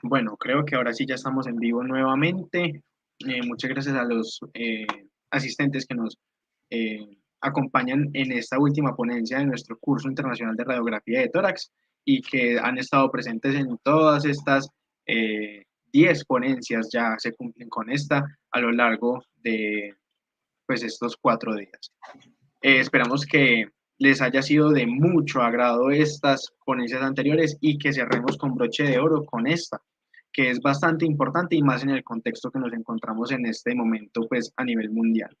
Bueno, creo que ahora sí ya estamos en vivo nuevamente. Muchas gracias a los asistentes que nos acompañan en esta última ponencia de nuestro curso internacional de radiografía de tórax y que han estado presentes en todas estas eh, 10 ponencias, ya se cumplen con esta a lo largo de pues, estos 4 días. Esperamos que les haya sido de mucho agrado estas ponencias anteriores y que cerremos con broche de oro con esta, que es bastante importante y más en el contexto que nos encontramos en este momento, pues a nivel mundial.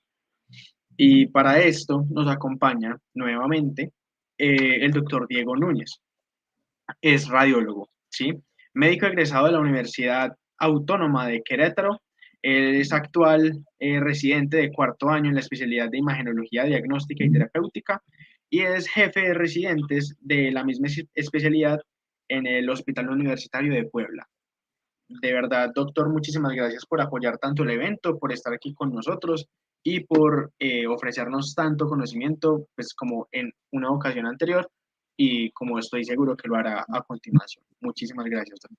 Y para esto nos acompaña nuevamente el doctor Diego Núñez. Es radiólogo, ¿sí? Médico egresado de la Universidad Autónoma de Querétaro. Él es actual residente de cuarto año en la especialidad de Imagenología Diagnóstica y Terapéutica y es jefe de residentes de la misma especialidad en el Hospital Universitario de Puebla. De verdad, doctor, muchísimas gracias por apoyar tanto el evento, por estar aquí con nosotros y por ofrecernos tanto conocimiento, pues como en una ocasión anterior y como estoy seguro que lo hará a continuación. Muchísimas gracias, doctor.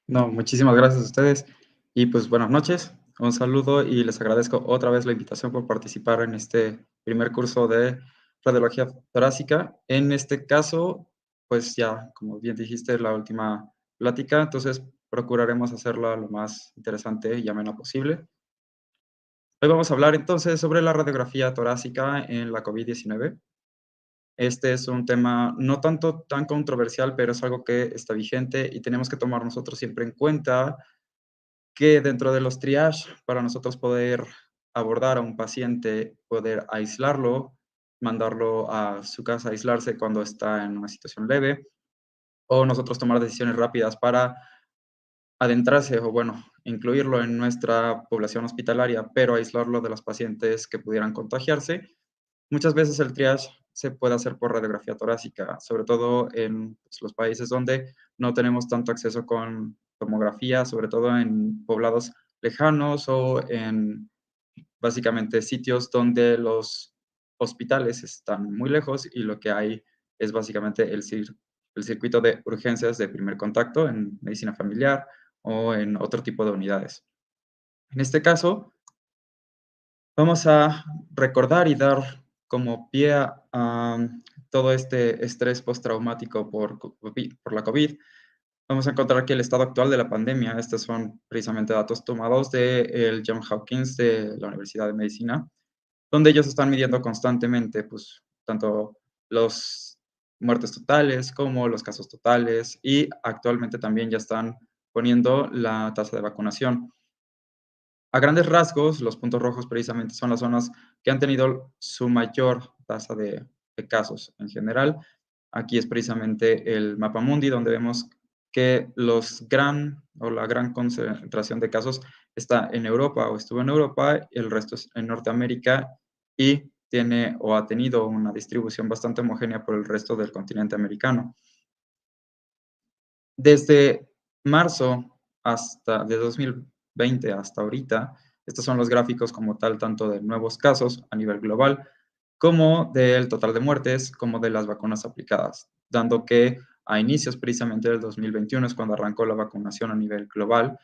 No, muchísimas gracias a ustedes y pues buenas noches, un saludo y les agradezco otra vez la invitación por participar en este primer curso de radiología torácica. En este caso, pues ya, como bien dijiste, la última plática, entonces procuraremos hacerla lo más interesante y amena posible. Hoy vamos a hablar entonces sobre la radiografía torácica en la COVID-19. Este es un tema no tanto tan controversial, pero es algo que está vigente y tenemos que tomar nosotros siempre en cuenta que dentro de los triage, para nosotros poder abordar a un paciente, poder aislarlo, mandarlo a su casa a aislarse cuando está en una situación leve, o nosotros tomar decisiones rápidas para adentrarse o, bueno, incluirlo en nuestra población hospitalaria, pero aislarlo de los pacientes que pudieran contagiarse. Muchas veces el triage se puede hacer por radiografía torácica, sobre todo en pues, los países donde no tenemos tanto acceso con tomografía, sobre todo en poblados lejanos o en básicamente sitios donde los hospitales están muy lejos y lo que hay es básicamente el circuito de urgencias de primer contacto en medicina familiar o en otro tipo de unidades. En este caso, vamos a recordar y dar como pie a todo este estrés postraumático por la COVID. Vamos a encontrar que el estado actual de la pandemia, estos son precisamente datos tomados del Johns Hopkins de la Universidad de Medicina, donde ellos están midiendo constantemente, pues, tanto los muertes totales como los casos totales y actualmente también ya están poniendo la tasa de vacunación. A grandes rasgos, los puntos rojos precisamente son las zonas que han tenido su mayor tasa de casos en general. Aquí es precisamente el mapa mundi, donde vemos que la gran concentración de casos está en Europa o estuvo en Europa, el resto es en Norteamérica y tiene o ha tenido una distribución bastante homogénea por el resto del continente americano. Desde marzo de 2020 hasta ahorita, estos son los gráficos como tal, tanto de nuevos casos a nivel global, como del total de muertes, como de las vacunas aplicadas, dando que a inicios precisamente del 2021 es cuando arrancó la vacunación a nivel global,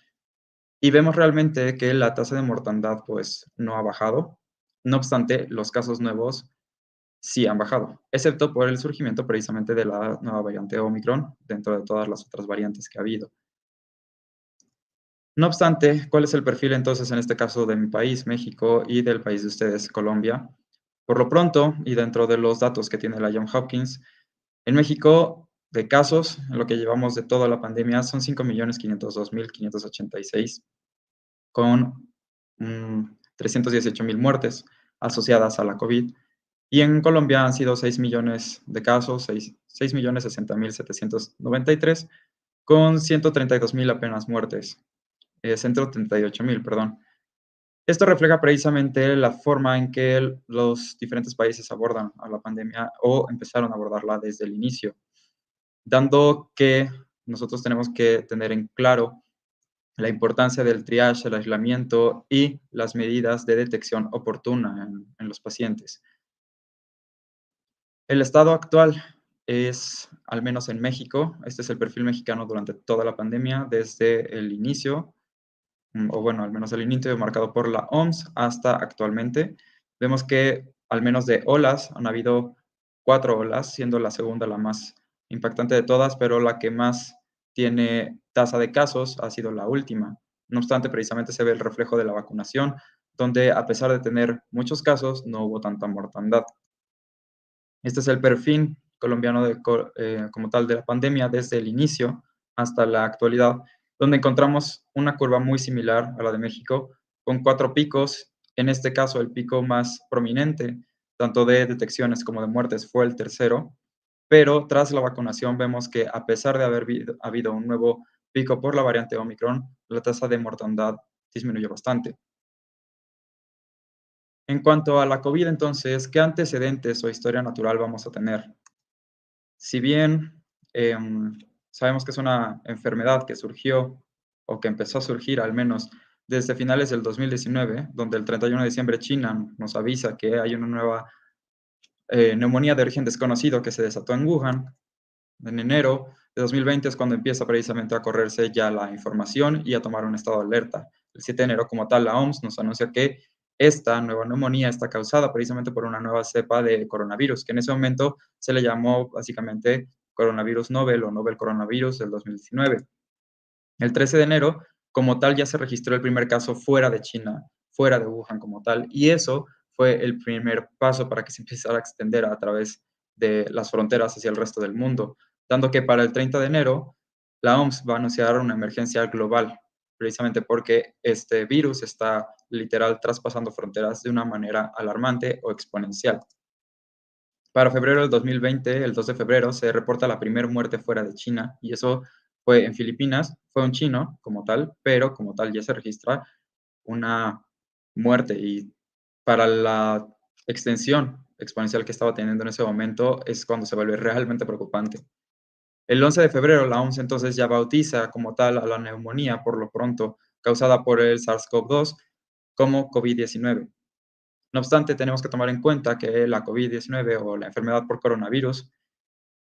y vemos realmente que la tasa de mortandad pues no ha bajado. No obstante, los casos nuevos sí han bajado, excepto por el surgimiento precisamente de la nueva variante Omicron dentro de todas las otras variantes que ha habido. No obstante, ¿cuál es el perfil entonces en este caso de mi país, México, y del país de ustedes, Colombia? Por lo pronto, y dentro de los datos que tiene la Johns Hopkins, en México, de casos, en lo que llevamos de toda la pandemia, son 5.502.586, con 318.000 muertes asociadas a la COVID. Y en Colombia han sido 6 millones de casos, 6.060.793, con 132.000 apenas muertes, 138.000, perdón. Esto refleja precisamente la forma en que los diferentes países abordan a la pandemia o empezaron a abordarla desde el inicio, dando que nosotros tenemos que tener en claro la importancia del triage, el aislamiento y las medidas de detección oportuna en los pacientes. El estado actual es al menos en México, este es el perfil mexicano durante toda la pandemia, desde el inicio, o bueno, al menos el inicio marcado por la OMS hasta actualmente. Vemos que al menos de olas han habido 4 olas, siendo la segunda la más impactante de todas, pero la que más tiene tasa de casos ha sido la última. No obstante, precisamente se ve el reflejo de la vacunación, donde a pesar de tener muchos casos, no hubo tanta mortandad. Este es el perfil colombiano como tal de la pandemia desde el inicio hasta la actualidad, donde encontramos una curva muy similar a la de México, con 4 picos. En este caso, el pico más prominente, tanto de detecciones como de muertes, fue el tercero, pero tras la vacunación vemos que a pesar de haber habido un nuevo pico por la variante Omicron, la tasa de mortandad disminuyó bastante. En cuanto a la COVID, entonces, ¿qué antecedentes o historia natural vamos a tener? Si bien sabemos que es una enfermedad que surgió o que empezó a surgir al menos desde finales del 2019, donde el 31 de diciembre China nos avisa que hay una nueva neumonía de origen desconocido que se desató en Wuhan, en enero de 2020 es cuando empieza precisamente a correrse ya la información y a tomar un estado de alerta. El 7 de enero como tal, la OMS nos anuncia que esta nueva neumonía está causada precisamente por una nueva cepa de coronavirus, que en ese momento se le llamó básicamente coronavirus novel o novel coronavirus del 2019. El 13 de enero, como tal, ya se registró el primer caso fuera de China, fuera de Wuhan como tal, y eso fue el primer paso para que se empezara a extender a través de las fronteras hacia el resto del mundo, dando que para el 30 de enero la OMS va a anunciar una emergencia global, precisamente porque este virus está literal traspasando fronteras de una manera alarmante o exponencial. Para febrero del 2020, el 2 de febrero, se reporta la primera muerte fuera de China, y eso fue en Filipinas. Fue un chino como tal, pero como tal ya se registra una muerte, y para la extensión exponencial que estaba teniendo en ese momento es cuando se vuelve realmente preocupante. El 11 de febrero, la OMS entonces ya bautiza como tal a la neumonía, por lo pronto, causada por el SARS-CoV-2 como COVID-19. No obstante, tenemos que tomar en cuenta que la COVID-19 o la enfermedad por coronavirus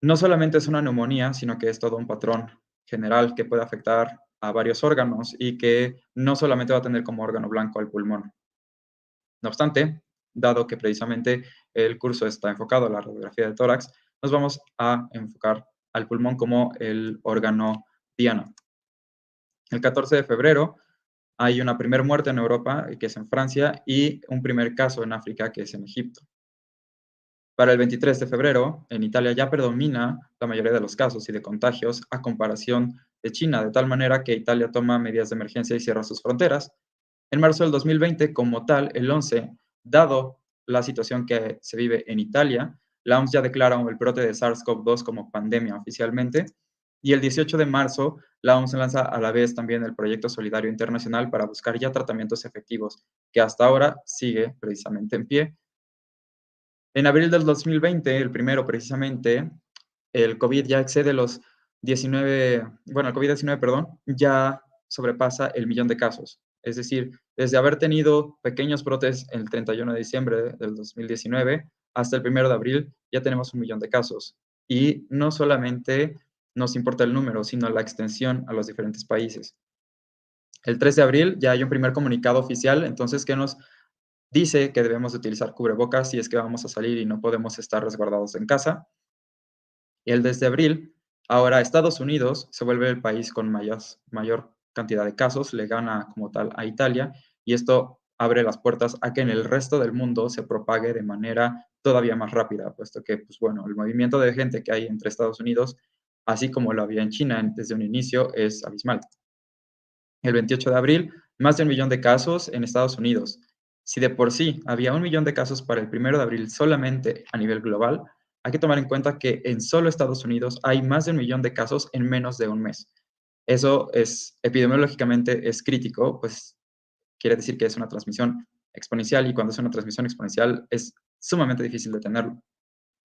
no solamente es una neumonía, sino que es todo un patrón general que puede afectar a varios órganos y que no solamente va a tener como órgano blanco al pulmón. No obstante, dado que precisamente el curso está enfocado a la radiografía de tórax, nos vamos a enfocar al pulmón como el órgano diana. El 14 de febrero hay una primera muerte en Europa, que es en Francia, y un primer caso en África, que es en Egipto. Para el 23 de febrero, en Italia ya predomina la mayoría de los casos y de contagios a comparación de China, de tal manera que Italia toma medidas de emergencia y cierra sus fronteras. En marzo del 2020, como tal, el 11, dado la situación que se vive en Italia, la OMS ya declara el brote de SARS-CoV-2 como pandemia oficialmente, y el 18 de marzo, la OMS lanza a la vez también el Proyecto Solidario Internacional para buscar ya tratamientos efectivos, que hasta ahora sigue precisamente en pie. En abril del 2020, el primero precisamente, el COVID ya excede los 19, bueno, el COVID-19, perdón, ya sobrepasa el millón de casos. Es decir, desde haber tenido pequeños brotes el 31 de diciembre del 2019 hasta el 1 de abril, ya tenemos 1 millón de casos. Y no solamente nos importa el número, sino la extensión a los diferentes países. El 3 de abril ya hay un primer comunicado oficial, entonces, que nos dice que debemos de utilizar cubrebocas si es que vamos a salir y no podemos estar resguardados en casa. Y el desde abril, ahora Estados Unidos se vuelve el país con mayor cantidad de casos, le gana como tal a Italia, y esto abre las puertas a que en el resto del mundo se propague de manera todavía más rápida, puesto que, pues bueno, el movimiento de gente que hay entre Estados Unidos, así como lo había en China desde un inicio, es abismal. El 28 de abril, más de 1 millón de casos en Estados Unidos. Si de por sí había 1 millón de casos para el 1 de abril solamente a nivel global, hay que tomar en cuenta que en solo Estados Unidos hay más de 1 millón de casos en menos de un mes. Eso es, epidemiológicamente, es crítico, pues quiere decir que es una transmisión exponencial, y cuando es una transmisión exponencial es sumamente difícil detenerlo.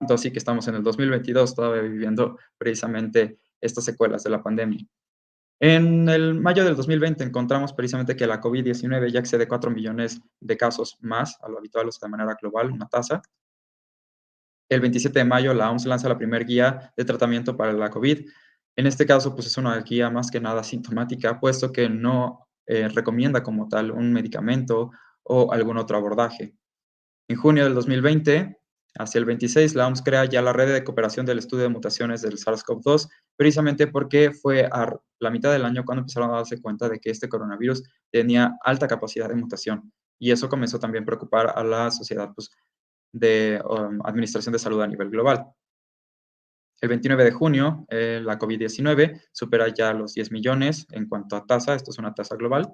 Entonces sí que estamos en el 2022 todavía viviendo precisamente estas secuelas de la pandemia. En el mayo del 2020 encontramos precisamente que la COVID-19 ya excede 4 millones de casos más a lo habitual, o sea, de manera global, una tasa. El 27 de mayo, la OMS lanza la primera guía de tratamiento para la COVID. En este caso, pues es una guía más que nada sintomática, puesto que no recomienda como tal un medicamento o algún otro abordaje. En junio del 2020, hacia el 26, la OMS crea ya la red de cooperación del estudio de mutaciones del SARS-CoV-2, precisamente porque fue a la mitad del año cuando empezaron a darse cuenta de que este coronavirus tenía alta capacidad de mutación. Y eso comenzó también a preocupar a la sociedad pues, de Administración de Salud a nivel global. El 29 de junio, la COVID-19 supera ya los 10 millones en cuanto a tasa, esto es una tasa global,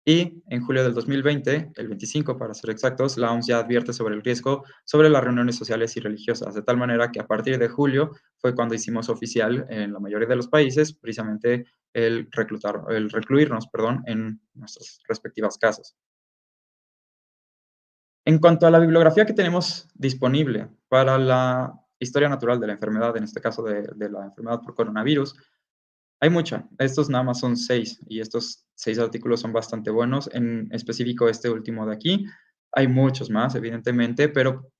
y en julio del 2020, el 25 para ser exactos, la OMS ya advierte sobre el riesgo sobre las reuniones sociales y religiosas, de tal manera que a partir de julio fue cuando hicimos oficial en la mayoría de los países precisamente el recluirnos, en nuestras respectivas casas. En cuanto a la bibliografía que tenemos disponible para la historia natural de la enfermedad, en este caso de la enfermedad por coronavirus, hay mucha. Estos nada más son 6 y estos 6 artículos son bastante buenos. En específico este último de aquí. Hay muchos más, evidentemente, pero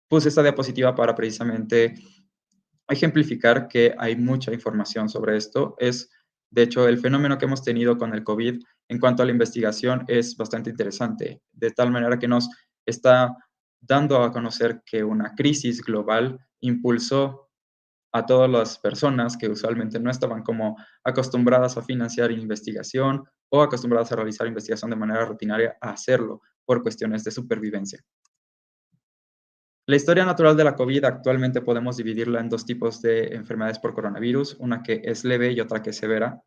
puse esta diapositiva para precisamente ejemplificar que hay mucha información sobre esto. De hecho, el fenómeno que hemos tenido con el COVID en cuanto a la investigación es bastante interesante, de tal manera que nos está dando a conocer que una crisis global impulsó a todas las personas que usualmente no estaban como acostumbradas a financiar investigación o acostumbradas a realizar investigación de manera rutinaria a hacerlo por cuestiones de supervivencia. La historia natural de la COVID actualmente podemos dividirla en dos tipos de enfermedades por coronavirus, una que es leve y otra que es severa.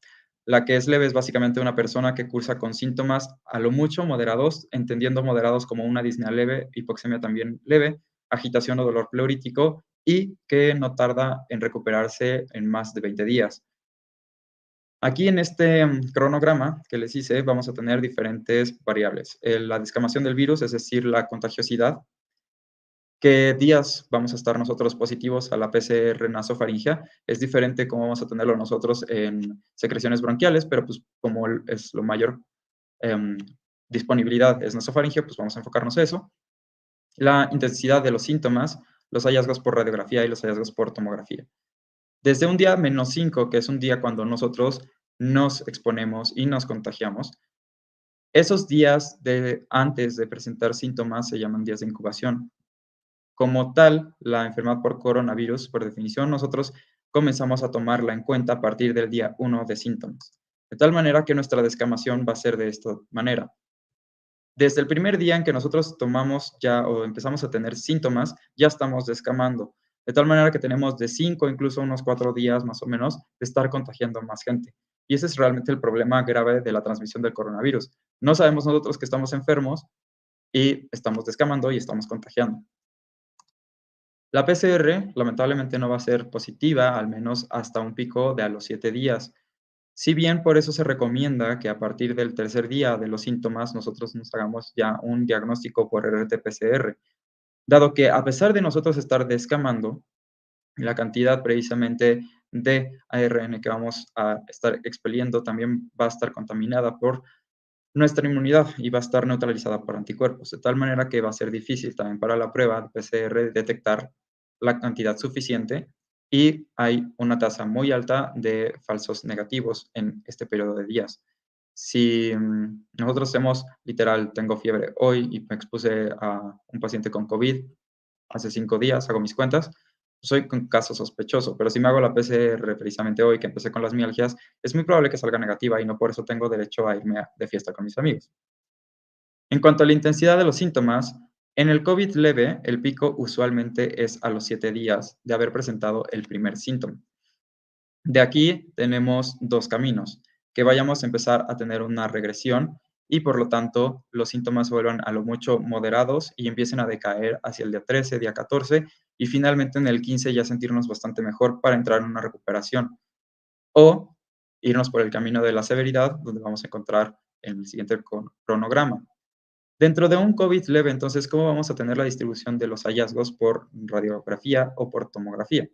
La que es leve es básicamente una persona que cursa con síntomas a lo mucho moderados, entendiendo moderados como una disnea leve, hipoxemia también leve, agitación o dolor pleurítico y que no tarda en recuperarse en más de 20 días. Aquí en este cronograma que les hice vamos a tener diferentes variables. La descamación del virus, es decir, la contagiosidad, qué días vamos a estar nosotros positivos a la PCR nasofaringea. Es diferente como vamos a tenerlo nosotros en secreciones bronquiales, pero pues como es lo mayor em, disponibilidad es nasofaringea, pues vamos a enfocarnos en eso. La intensidad de los síntomas, los hallazgos por radiografía y los hallazgos por tomografía. Desde un día -5, que es un día cuando nosotros nos exponemos y nos contagiamos, esos días antes de presentar síntomas se llaman días de incubación. Como tal, la enfermedad por coronavirus, por definición, nosotros comenzamos a tomarla en cuenta a partir del día 1 de síntomas. De tal manera que nuestra descamación va a ser de esta manera. Desde el primer día en que nosotros tomamos ya o empezamos a tener síntomas, ya estamos descamando. De tal manera que tenemos de 5, incluso unos 4 días más o menos, de estar contagiando a más gente. Y ese es realmente el problema grave de la transmisión del coronavirus. No sabemos nosotros que estamos enfermos y estamos descamando y estamos contagiando. La PCR lamentablemente no va a ser positiva, al menos hasta un pico de a los 7 días. Si bien por eso se recomienda que a partir del tercer día de los síntomas nosotros nos hagamos ya un diagnóstico por RT-PCR, dado que a pesar de nosotros estar descamando, la cantidad precisamente de ARN que vamos a estar expeliendo también va a estar contaminada por nuestra inmunidad y va a estar neutralizada por anticuerpos, de tal manera que va a ser difícil también para la prueba de PCR detectar la cantidad suficiente y hay una tasa muy alta de falsos negativos en este periodo de días. Si nosotros hacemos, literal, tengo fiebre hoy y me expuse a un paciente con COVID hace 5 días, hago mis cuentas, soy un caso sospechoso, pero si me hago la PCR precisamente hoy que empecé con las mialgias, es muy probable que salga negativa y no por eso tengo derecho a irme de fiesta con mis amigos. En cuanto a la intensidad de los síntomas, en el COVID leve, el pico usualmente es a los 7 días de haber presentado el primer síntoma. De aquí tenemos dos caminos, que vayamos a empezar a tener una regresión y por lo tanto los síntomas vuelvan a lo mucho moderados y empiecen a decaer hacia el día 13, día 14 y finalmente en el 15 ya sentirnos bastante mejor para entrar en una recuperación o irnos por el camino de la severidad donde vamos a encontrar en el siguiente cronograma. Dentro de un COVID leve, entonces, ¿cómo vamos a tener la distribución de los hallazgos por radiografía o por tomografía?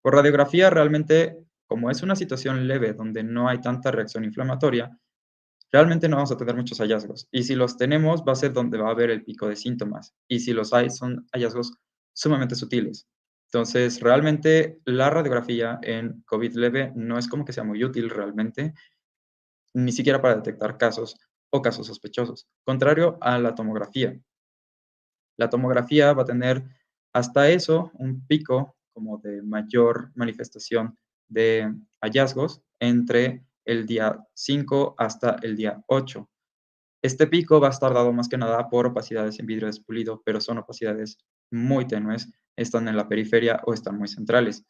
Por radiografía, realmente, como es una situación leve donde no hay tanta reacción inflamatoria, realmente no vamos a tener muchos hallazgos. Y si los tenemos, va a ser donde va a haber el pico de síntomas. Y si los hay, son hallazgos sumamente sutiles. Entonces, realmente la radiografía en COVID leve no es como que sea muy útil realmente, ni siquiera para detectar casos o casos sospechosos, contrario a la tomografía. La tomografía va a tener hasta eso un pico como de mayor manifestación de hallazgos entre el día 5 hasta el día 8. Este pico va a estar dado más que nada por opacidades en vidrio despulido, pero son opacidades muy tenues, están en la periferia o están muy centrales.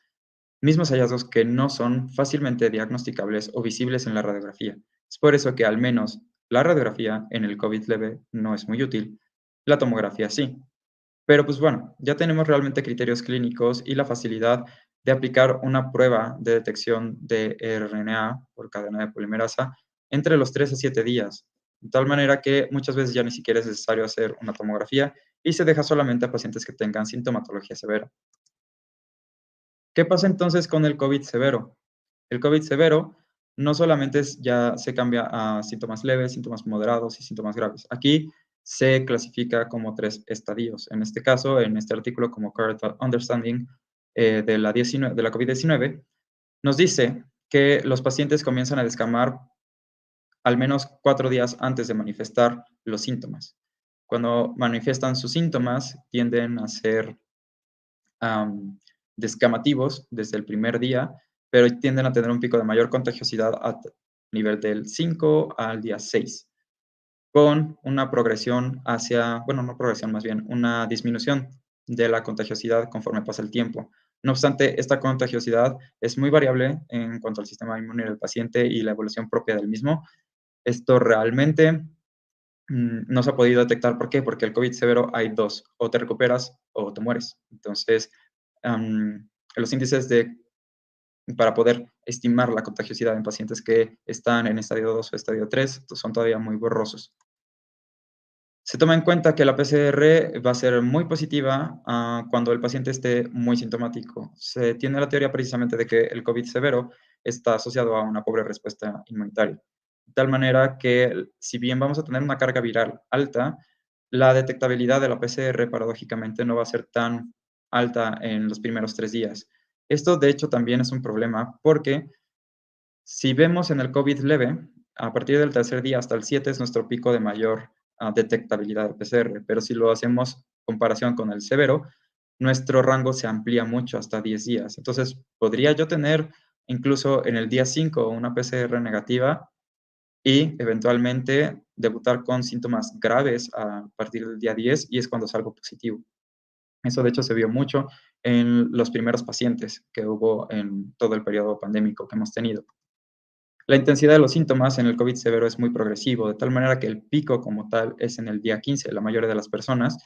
Mismos hallazgos que no son fácilmente diagnosticables o visibles en la radiografía. Es por eso que al menos la radiografía en el COVID leve no es muy útil, la tomografía sí. Pero pues bueno, ya tenemos realmente criterios clínicos y la facilidad de aplicar una prueba de detección de RNA por cadena de polimerasa entre los 3 a 7 días, de tal manera que muchas veces ya ni siquiera es necesario hacer una tomografía y se deja solamente a pacientes que tengan sintomatología severa. ¿Qué pasa entonces con el COVID severo? El COVID severo no solamente ya se cambia a síntomas leves, síntomas moderados y síntomas graves. Aquí se clasifica como 3 estadios. En este caso, en este artículo como Current Understanding de la COVID-19, nos dice que los pacientes comienzan a descamar al menos 4 días antes de manifestar los síntomas. Cuando manifiestan sus síntomas, tienden a ser descamativos desde el primer día, pero tienden a tener un pico de mayor contagiosidad a nivel del 5 al día 6, con una progresión hacia, bueno, no progresión, más bien una disminución de la contagiosidad conforme pasa el tiempo. No obstante, esta contagiosidad es muy variable en cuanto al sistema inmune del paciente y la evolución propia del mismo. Esto realmente no se ha podido detectar. ¿Por qué? Porque el COVID severo hay dos: o te recuperas o te mueres. Entonces, los índices para poder estimar la contagiosidad en pacientes que están en estadio 2 o estadio 3 son todavía muy borrosos. Se toma en cuenta que la PCR va a ser muy positiva cuando el paciente esté muy sintomático. Se tiene la teoría precisamente de que el COVID severo está asociado a una pobre respuesta inmunitaria. De tal manera que, si bien vamos a tener una carga viral alta, la detectabilidad de la PCR paradójicamente no va a ser tan alta en los primeros 3 días. Esto, de hecho, también es un problema porque si vemos en el COVID leve, a partir del tercer día hasta el 7 es nuestro pico de mayor detectabilidad de PCR, pero si lo hacemos comparación con el severo, nuestro rango se amplía mucho hasta 10 días. Entonces, podría yo tener incluso en el día 5 una PCR negativa y eventualmente debutar con síntomas graves a partir del día 10 y es cuando salgo positivo. Eso, de hecho, se vio mucho en los primeros pacientes que hubo en todo el periodo pandémico que hemos tenido. La intensidad de los síntomas en el COVID severo es muy progresivo, de tal manera que el pico como tal es en el día 15, la mayoría de las personas,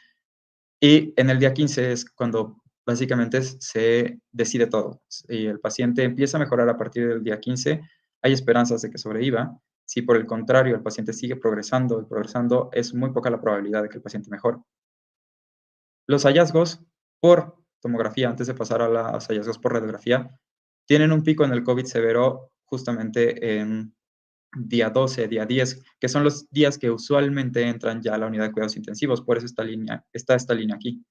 y en el día 15 es cuando básicamente se decide todo. Y el paciente empieza a mejorar a partir del día 15, hay esperanzas de que sobreviva. Si por el contrario el paciente sigue progresando y progresando, es muy poca la probabilidad de que el paciente mejore. Los hallazgos por tomografía, antes de pasar a los hallazgos por radiografía, tienen un pico en el COVID severo justamente en día 12, día 10, que son los días que usualmente entran ya a la unidad de cuidados intensivos. Por eso esta línea aquí.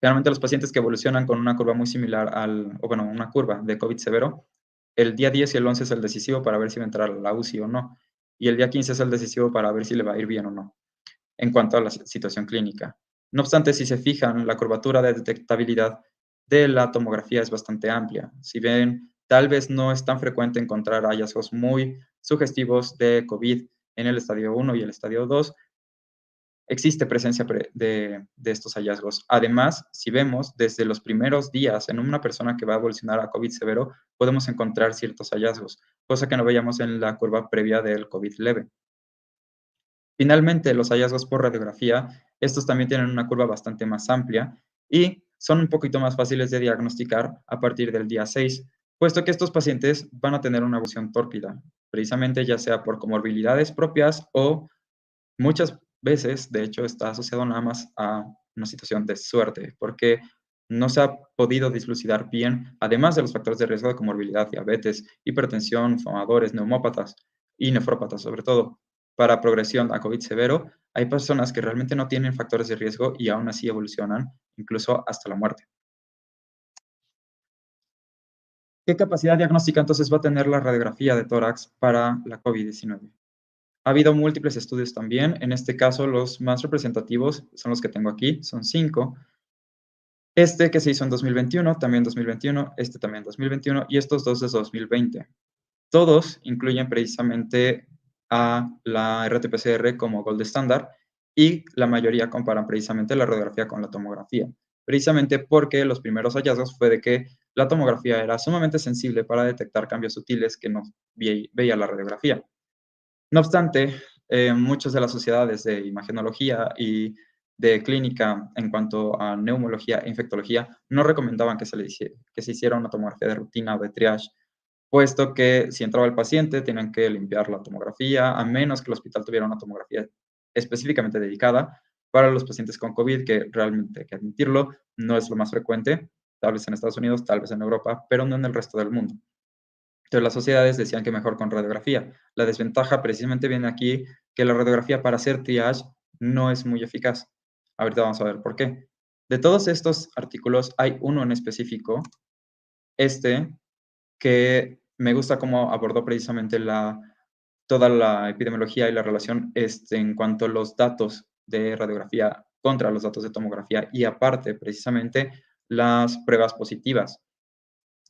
Generalmente los pacientes que evolucionan con una curva muy similar una curva de COVID severo, el día 10 y el 11 es el decisivo para ver si va a entrar a la UCI o no, y el día 15 es el decisivo para ver si le va a ir bien o no, en cuanto a la situación clínica. No obstante, si se fijan, la curvatura de detectabilidad de la tomografía es bastante amplia. Si ven, tal vez no es tan frecuente encontrar hallazgos muy sugestivos de COVID en el estadio 1 y el estadio 2, existe presencia de estos hallazgos. Además, si vemos desde los primeros días en una persona que va a evolucionar a COVID severo, podemos encontrar ciertos hallazgos, cosa que no veíamos en la curva previa del COVID leve. Finalmente, los hallazgos por radiografía, estos también tienen una curva bastante más amplia y son un poquito más fáciles de diagnosticar a partir del día 6, puesto que estos pacientes van a tener una evolución tórpida, precisamente ya sea por comorbilidades propias o muchas veces, de hecho, está asociado nada más a una situación de suerte, porque no se ha podido dislucidar bien, además de los factores de riesgo de comorbilidad, diabetes, hipertensión, fumadores, neumópatas y nefrópatas sobre todo, para progresión a COVID severo, hay personas que realmente no tienen factores de riesgo y aún así evolucionan, incluso hasta la muerte. ¿Qué capacidad diagnóstica entonces va a tener la radiografía de tórax para la COVID-19? Ha habido múltiples estudios también. En este caso, los más representativos son los que tengo aquí, son 5. Este que se hizo en 2021, también 2021, este también 2021 y estos dos de 2020. Todos incluyen precisamente a la RT-PCR como gold standard y la mayoría comparan precisamente la radiografía con la tomografía, precisamente porque los primeros hallazgos fue de que la tomografía era sumamente sensible para detectar cambios sutiles que no veía la radiografía. No obstante, muchas de las sociedades de imagenología y de clínica en cuanto a neumología e infectología no recomendaban que se hiciera una tomografía de rutina o de triage, puesto que si entraba el paciente tenían que limpiar la tomografía, a menos que el hospital tuviera una tomografía específicamente dedicada para los pacientes con COVID, que realmente hay que admitirlo, no es lo más frecuente, tal vez en Estados Unidos, tal vez en Europa, pero no en el resto del mundo. Entonces las sociedades decían que mejor con radiografía. La desventaja precisamente viene aquí, que la radiografía para hacer triage no es muy eficaz. Ahorita vamos a ver por qué. De todos estos artículos, hay uno en específico, que me gusta cómo abordó precisamente toda la epidemiología y la relación en cuanto a los datos de radiografía contra los datos de tomografía y aparte precisamente las pruebas positivas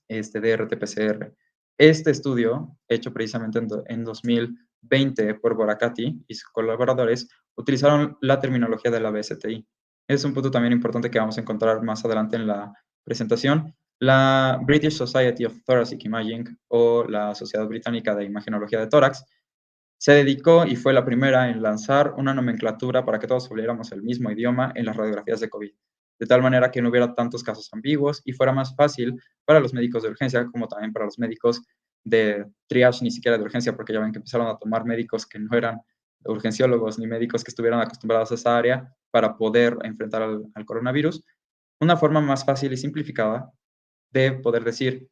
de RT-PCR. Este estudio, hecho precisamente en 2020 por Boracati y sus colaboradores, utilizaron la terminología de la BSTI. Es un punto también importante que vamos a encontrar más adelante en la presentación. La British Society of Thoracic Imaging, o la Sociedad Británica de Imagenología de Tórax, se dedicó y fue la primera en lanzar una nomenclatura para que todos habláramos el mismo idioma en las radiografías de COVID, de tal manera que no hubiera tantos casos ambiguos y fuera más fácil para los médicos de urgencia, como también para los médicos de triage, ni siquiera de urgencia, porque ya ven que empezaron a tomar médicos que no eran urgenciólogos ni médicos que estuvieran acostumbrados a esa área para poder enfrentar al coronavirus. Una forma más fácil y simplificada de poder decir,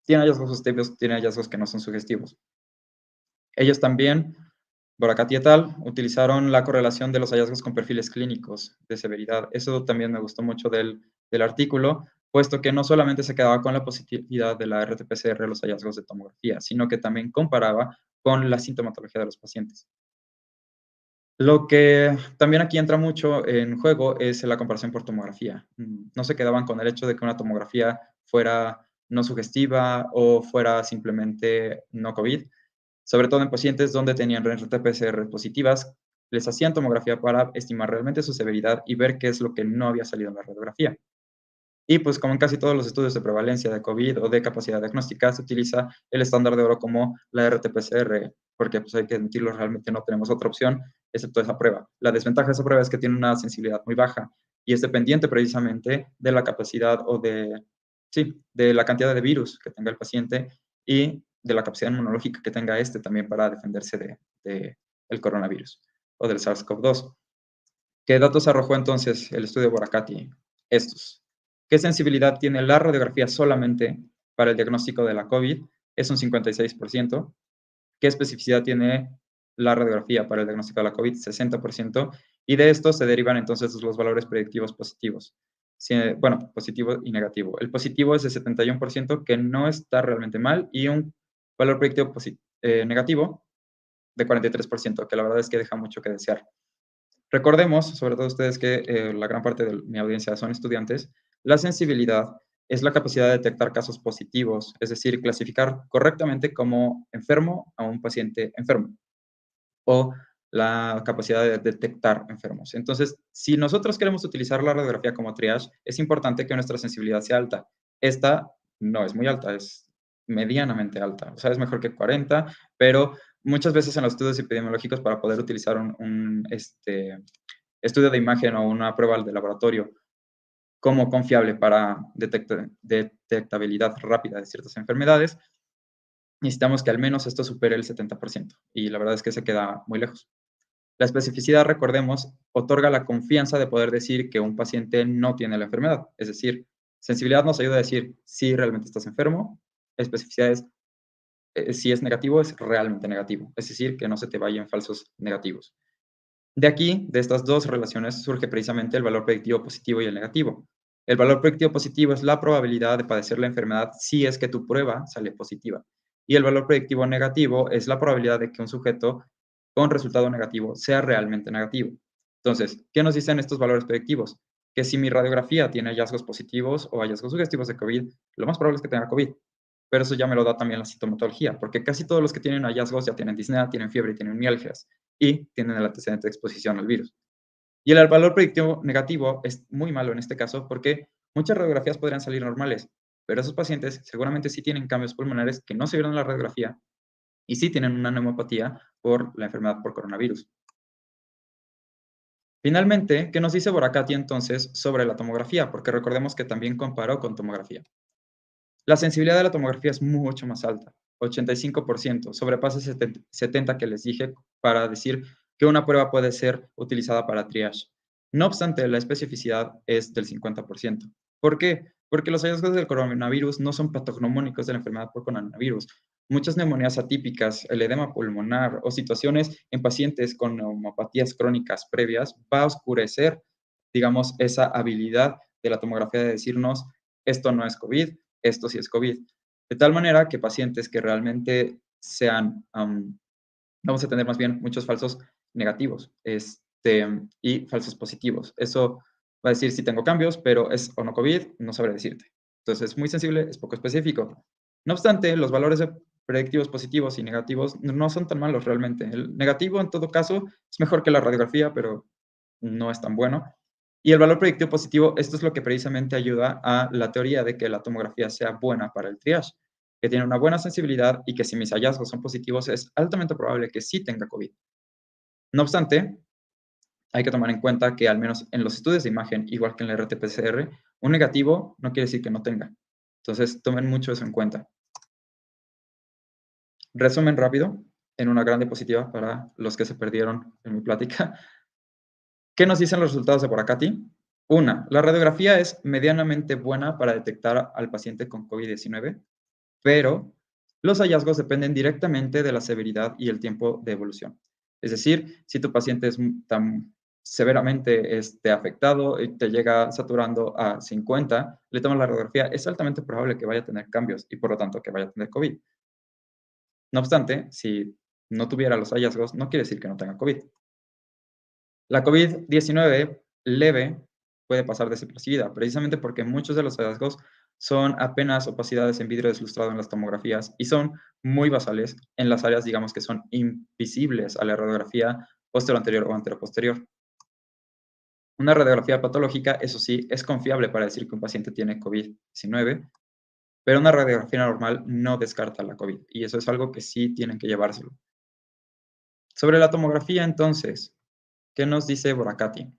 tiene hallazgos sugestivos, tiene hallazgos que no son sugestivos. Ellos también, Boracati et al., utilizaron la correlación de los hallazgos con perfiles clínicos de severidad. Eso también me gustó mucho del artículo, puesto que no solamente se quedaba con la positividad de la RT-PCR de los hallazgos de tomografía, sino que también comparaba con la sintomatología de los pacientes. Lo que también aquí entra mucho en juego es la comparación por tomografía. No se quedaban con el hecho de que una tomografía fuera no sugestiva o fuera simplemente no COVID, sobre todo en pacientes donde tenían RT-PCR positivas, les hacían tomografía para estimar realmente su severidad y ver qué es lo que no había salido en la radiografía. Y pues como en casi todos los estudios de prevalencia de COVID o de capacidad diagnóstica, se utiliza el estándar de oro como la RT-PCR, porque pues hay que admitirlo, realmente no tenemos otra opción excepto esa prueba. La desventaja de esa prueba es que tiene una sensibilidad muy baja y es dependiente precisamente de la capacidad de la cantidad de virus que tenga el paciente y de la capacidad inmunológica que tenga también para defenderse del coronavirus o del SARS-CoV-2. ¿Qué datos arrojó entonces el estudio de Boracati? Estos. ¿Qué sensibilidad tiene la radiografía solamente para el diagnóstico de la COVID? Es un 56%. ¿Qué especificidad tiene la radiografía para el diagnóstico de la COVID? 60%. Y de esto se derivan entonces los valores predictivos positivos. Bueno, positivo y negativo. El positivo es de 71%, que no está realmente mal, y un valor predictivo negativo de 43%, que la verdad es que deja mucho que desear. Recordemos, sobre todo ustedes que la gran parte de mi audiencia son estudiantes, la sensibilidad es la capacidad de detectar casos positivos, es decir, clasificar correctamente como enfermo a un paciente enfermo, o la capacidad de detectar enfermos. Entonces, si nosotros queremos utilizar la radiografía como triage, es importante que nuestra sensibilidad sea alta. Esta no es muy alta, es medianamente alta, o sea, es mejor que 40, pero muchas veces en los estudios epidemiológicos, para poder utilizar un estudio de imagen o una prueba de laboratorio como confiable para detectabilidad rápida de ciertas enfermedades, necesitamos que al menos esto supere el 70%, y la verdad es que se queda muy lejos. La especificidad, recordemos, otorga la confianza de poder decir que un paciente no tiene la enfermedad. Es decir, sensibilidad nos ayuda a decir si realmente estás enfermo. Especificidad es si es negativo, es realmente negativo, es decir, que no se te vayan falsos negativos. De aquí, de estas dos relaciones, surge precisamente el valor predictivo positivo y el negativo. El valor predictivo positivo es la probabilidad de padecer la enfermedad si es que tu prueba sale positiva. Y el valor predictivo negativo es la probabilidad de que un sujeto con resultado negativo sea realmente negativo. Entonces, ¿qué nos dicen estos valores predictivos? Que si mi radiografía tiene hallazgos positivos o hallazgos sugestivos de COVID, lo más probable es que tenga COVID. Pero eso ya me lo da también la sintomatología, porque casi todos los que tienen hallazgos ya tienen disnea, tienen fiebre y tienen mialgias, y tienen el antecedente de exposición al virus. Y el valor predictivo negativo es muy malo en este caso porque muchas radiografías podrían salir normales, pero esos pacientes seguramente sí tienen cambios pulmonares que no se vieron en la radiografía y sí tienen una neumopatía por la enfermedad por coronavirus. Finalmente, ¿qué nos dice Boracati entonces sobre la tomografía? Porque recordemos que también comparó con tomografía. La sensibilidad de la tomografía es mucho más alta, 85%, sobrepasa el 70% que les dije para decir que una prueba puede ser utilizada para triage. No obstante, la especificidad es del 50%. ¿Por qué? Porque los hallazgos del coronavirus no son patognomónicos de la enfermedad por coronavirus. Muchas neumonías atípicas, el edema pulmonar o situaciones en pacientes con neumopatías crónicas previas va a oscurecer, digamos, esa habilidad de la tomografía de decirnos esto no es COVID, esto sí es COVID. De tal manera que pacientes que realmente sean, vamos a tener más bien muchos falsos negativos y falsos positivos. Eso va a decir si tengo cambios, pero es o no COVID, no sabré decirte. Entonces es muy sensible, es poco específico. No obstante, los valores predictivos positivos y negativos no son tan malos realmente. El negativo, en todo caso, es mejor que la radiografía, pero no es tan bueno. Y el valor predictivo positivo, esto es lo que precisamente ayuda a la teoría de que la tomografía sea buena para el triage, que tiene una buena sensibilidad y que si mis hallazgos son positivos es altamente probable que sí tenga COVID. No obstante, hay que tomar en cuenta que al menos en los estudios de imagen, igual que en la RT-PCR, un negativo no quiere decir que no tenga. Entonces, tomen mucho eso en cuenta. Resumen rápido, en una gran diapositiva para los que se perdieron en mi plática. ¿Qué nos dicen los resultados de Boracati? Una, la radiografía es medianamente buena para detectar al paciente con COVID-19, pero los hallazgos dependen directamente de la severidad y el tiempo de evolución. Es decir, si tu paciente es tan severamente afectado y te llega saturando a 50, le tomas la radiografía, es altamente probable que vaya a tener cambios y por lo tanto que vaya a tener COVID. No obstante, si no tuviera los hallazgos, no quiere decir que no tenga COVID. La COVID-19 leve puede pasar desapercibida, precisamente porque muchos de los hallazgos son apenas opacidades en vidrio deslustrado en las tomografías y son muy basales en las áreas, digamos, que son invisibles a la radiografía posterior o anteroposterior. Una radiografía patológica, eso sí, es confiable para decir que un paciente tiene COVID-19, pero una radiografía normal no descarta la COVID, y eso es algo que sí tienen que llevárselo. Sobre la tomografía, entonces, ¿qué nos dice Boracati?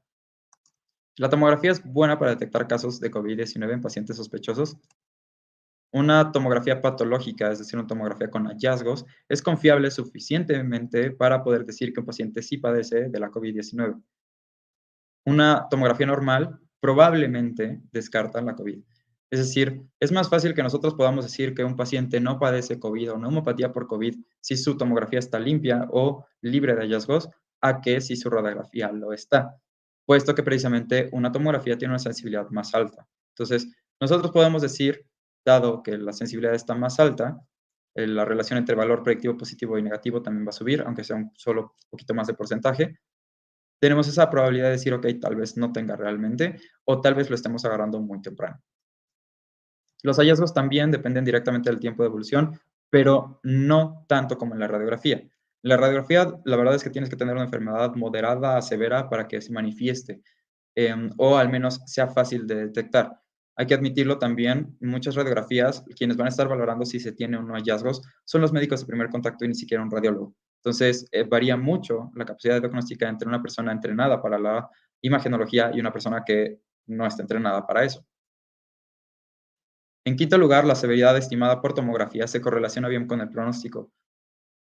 La tomografía es buena para detectar casos de COVID-19 en pacientes sospechosos. Una tomografía patológica, es decir, una tomografía con hallazgos, es confiable suficientemente para poder decir que un paciente sí padece de la COVID-19. Una tomografía normal probablemente descarta la COVID. Es decir, es más fácil que nosotros podamos decir que un paciente no padece COVID o neumopatía por COVID si su tomografía está limpia o libre de hallazgos, a que si su radiografía lo está, puesto que precisamente una tomografía tiene una sensibilidad más alta. Entonces, nosotros podemos decir, dado que la sensibilidad está más alta, la relación entre valor predictivo positivo y negativo también va a subir, aunque sea un solo poquito más de porcentaje. Tenemos esa probabilidad de decir, ok, tal vez no tenga realmente, o tal vez lo estemos agarrando muy temprano. Los hallazgos también dependen directamente del tiempo de evolución, pero no tanto como en la radiografía. En la radiografía, la verdad es que tienes que tener una enfermedad moderada a severa para que se manifieste, o al menos sea fácil de detectar. Hay que admitirlo también, muchas radiografías, quienes van a estar valorando si se tiene o no hallazgos, son los médicos de primer contacto y ni siquiera un radiólogo. Entonces, varía mucho la capacidad de diagnóstica entre una persona entrenada para la imagenología y una persona que no está entrenada para eso. En quinto lugar, la severidad estimada por tomografía se correlaciona bien con el pronóstico.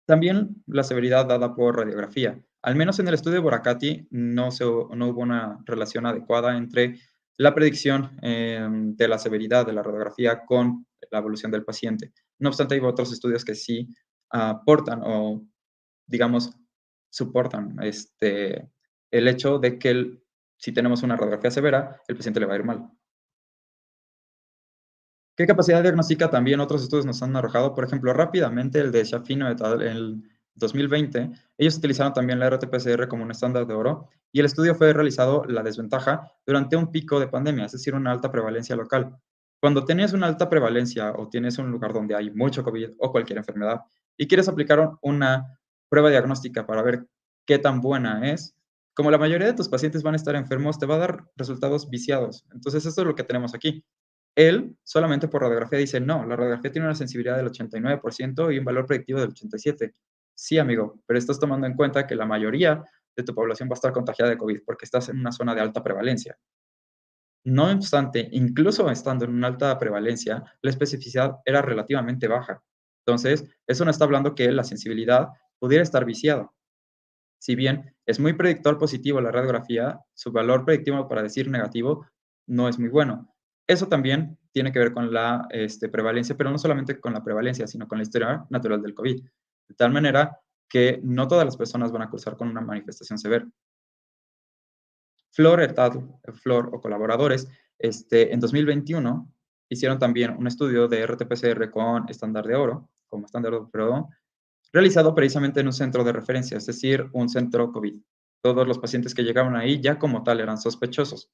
También la severidad dada por radiografía. Al menos en el estudio de Boracati no hubo una relación adecuada entre la predicción de la severidad de la radiografía con la evolución del paciente. No obstante, hay otros estudios que sí aportan o, digamos, soportan el hecho de que si tenemos una radiografía severa, el paciente le va a ir mal. ¿Qué capacidad diagnóstica también otros estudios nos han arrojado? Por ejemplo, rápidamente el de Schiaffino et al. En 2020, ellos utilizaron también la RT-PCR como un estándar de oro y el estudio fue realizado la desventaja durante un pico de pandemia, es decir, una alta prevalencia local. Cuando tienes una alta prevalencia o tienes un lugar donde hay mucho COVID o cualquier enfermedad y quieres aplicar una prueba diagnóstica para ver qué tan buena es, como la mayoría de tus pacientes van a estar enfermos, te va a dar resultados viciados. Entonces, esto es lo que tenemos aquí. Él, solamente por radiografía, dice, no, la radiografía tiene una sensibilidad del 89% y un valor predictivo del 87%. Sí, amigo, pero estás tomando en cuenta que la mayoría de tu población va a estar contagiada de COVID porque estás en una zona de alta prevalencia. No obstante, incluso estando en una alta prevalencia, la especificidad era relativamente baja. Entonces, eso no está hablando que la sensibilidad pudiera estar viciada. Si bien es muy predictor positivo la radiografía, su valor predictivo para decir negativo no es muy bueno. Eso también tiene que ver con la prevalencia, pero no solamente con la prevalencia, sino con la historia natural del COVID. De tal manera que no todas las personas van a cursar con una manifestación severa. Flor et al., Flor o colaboradores, en 2021 hicieron también un estudio de RT-PCR con estándar de oro, como estándar de oro, perdón, realizado precisamente en un centro de referencia, es decir, un centro COVID. Todos los pacientes que llegaban ahí ya como tal eran sospechosos.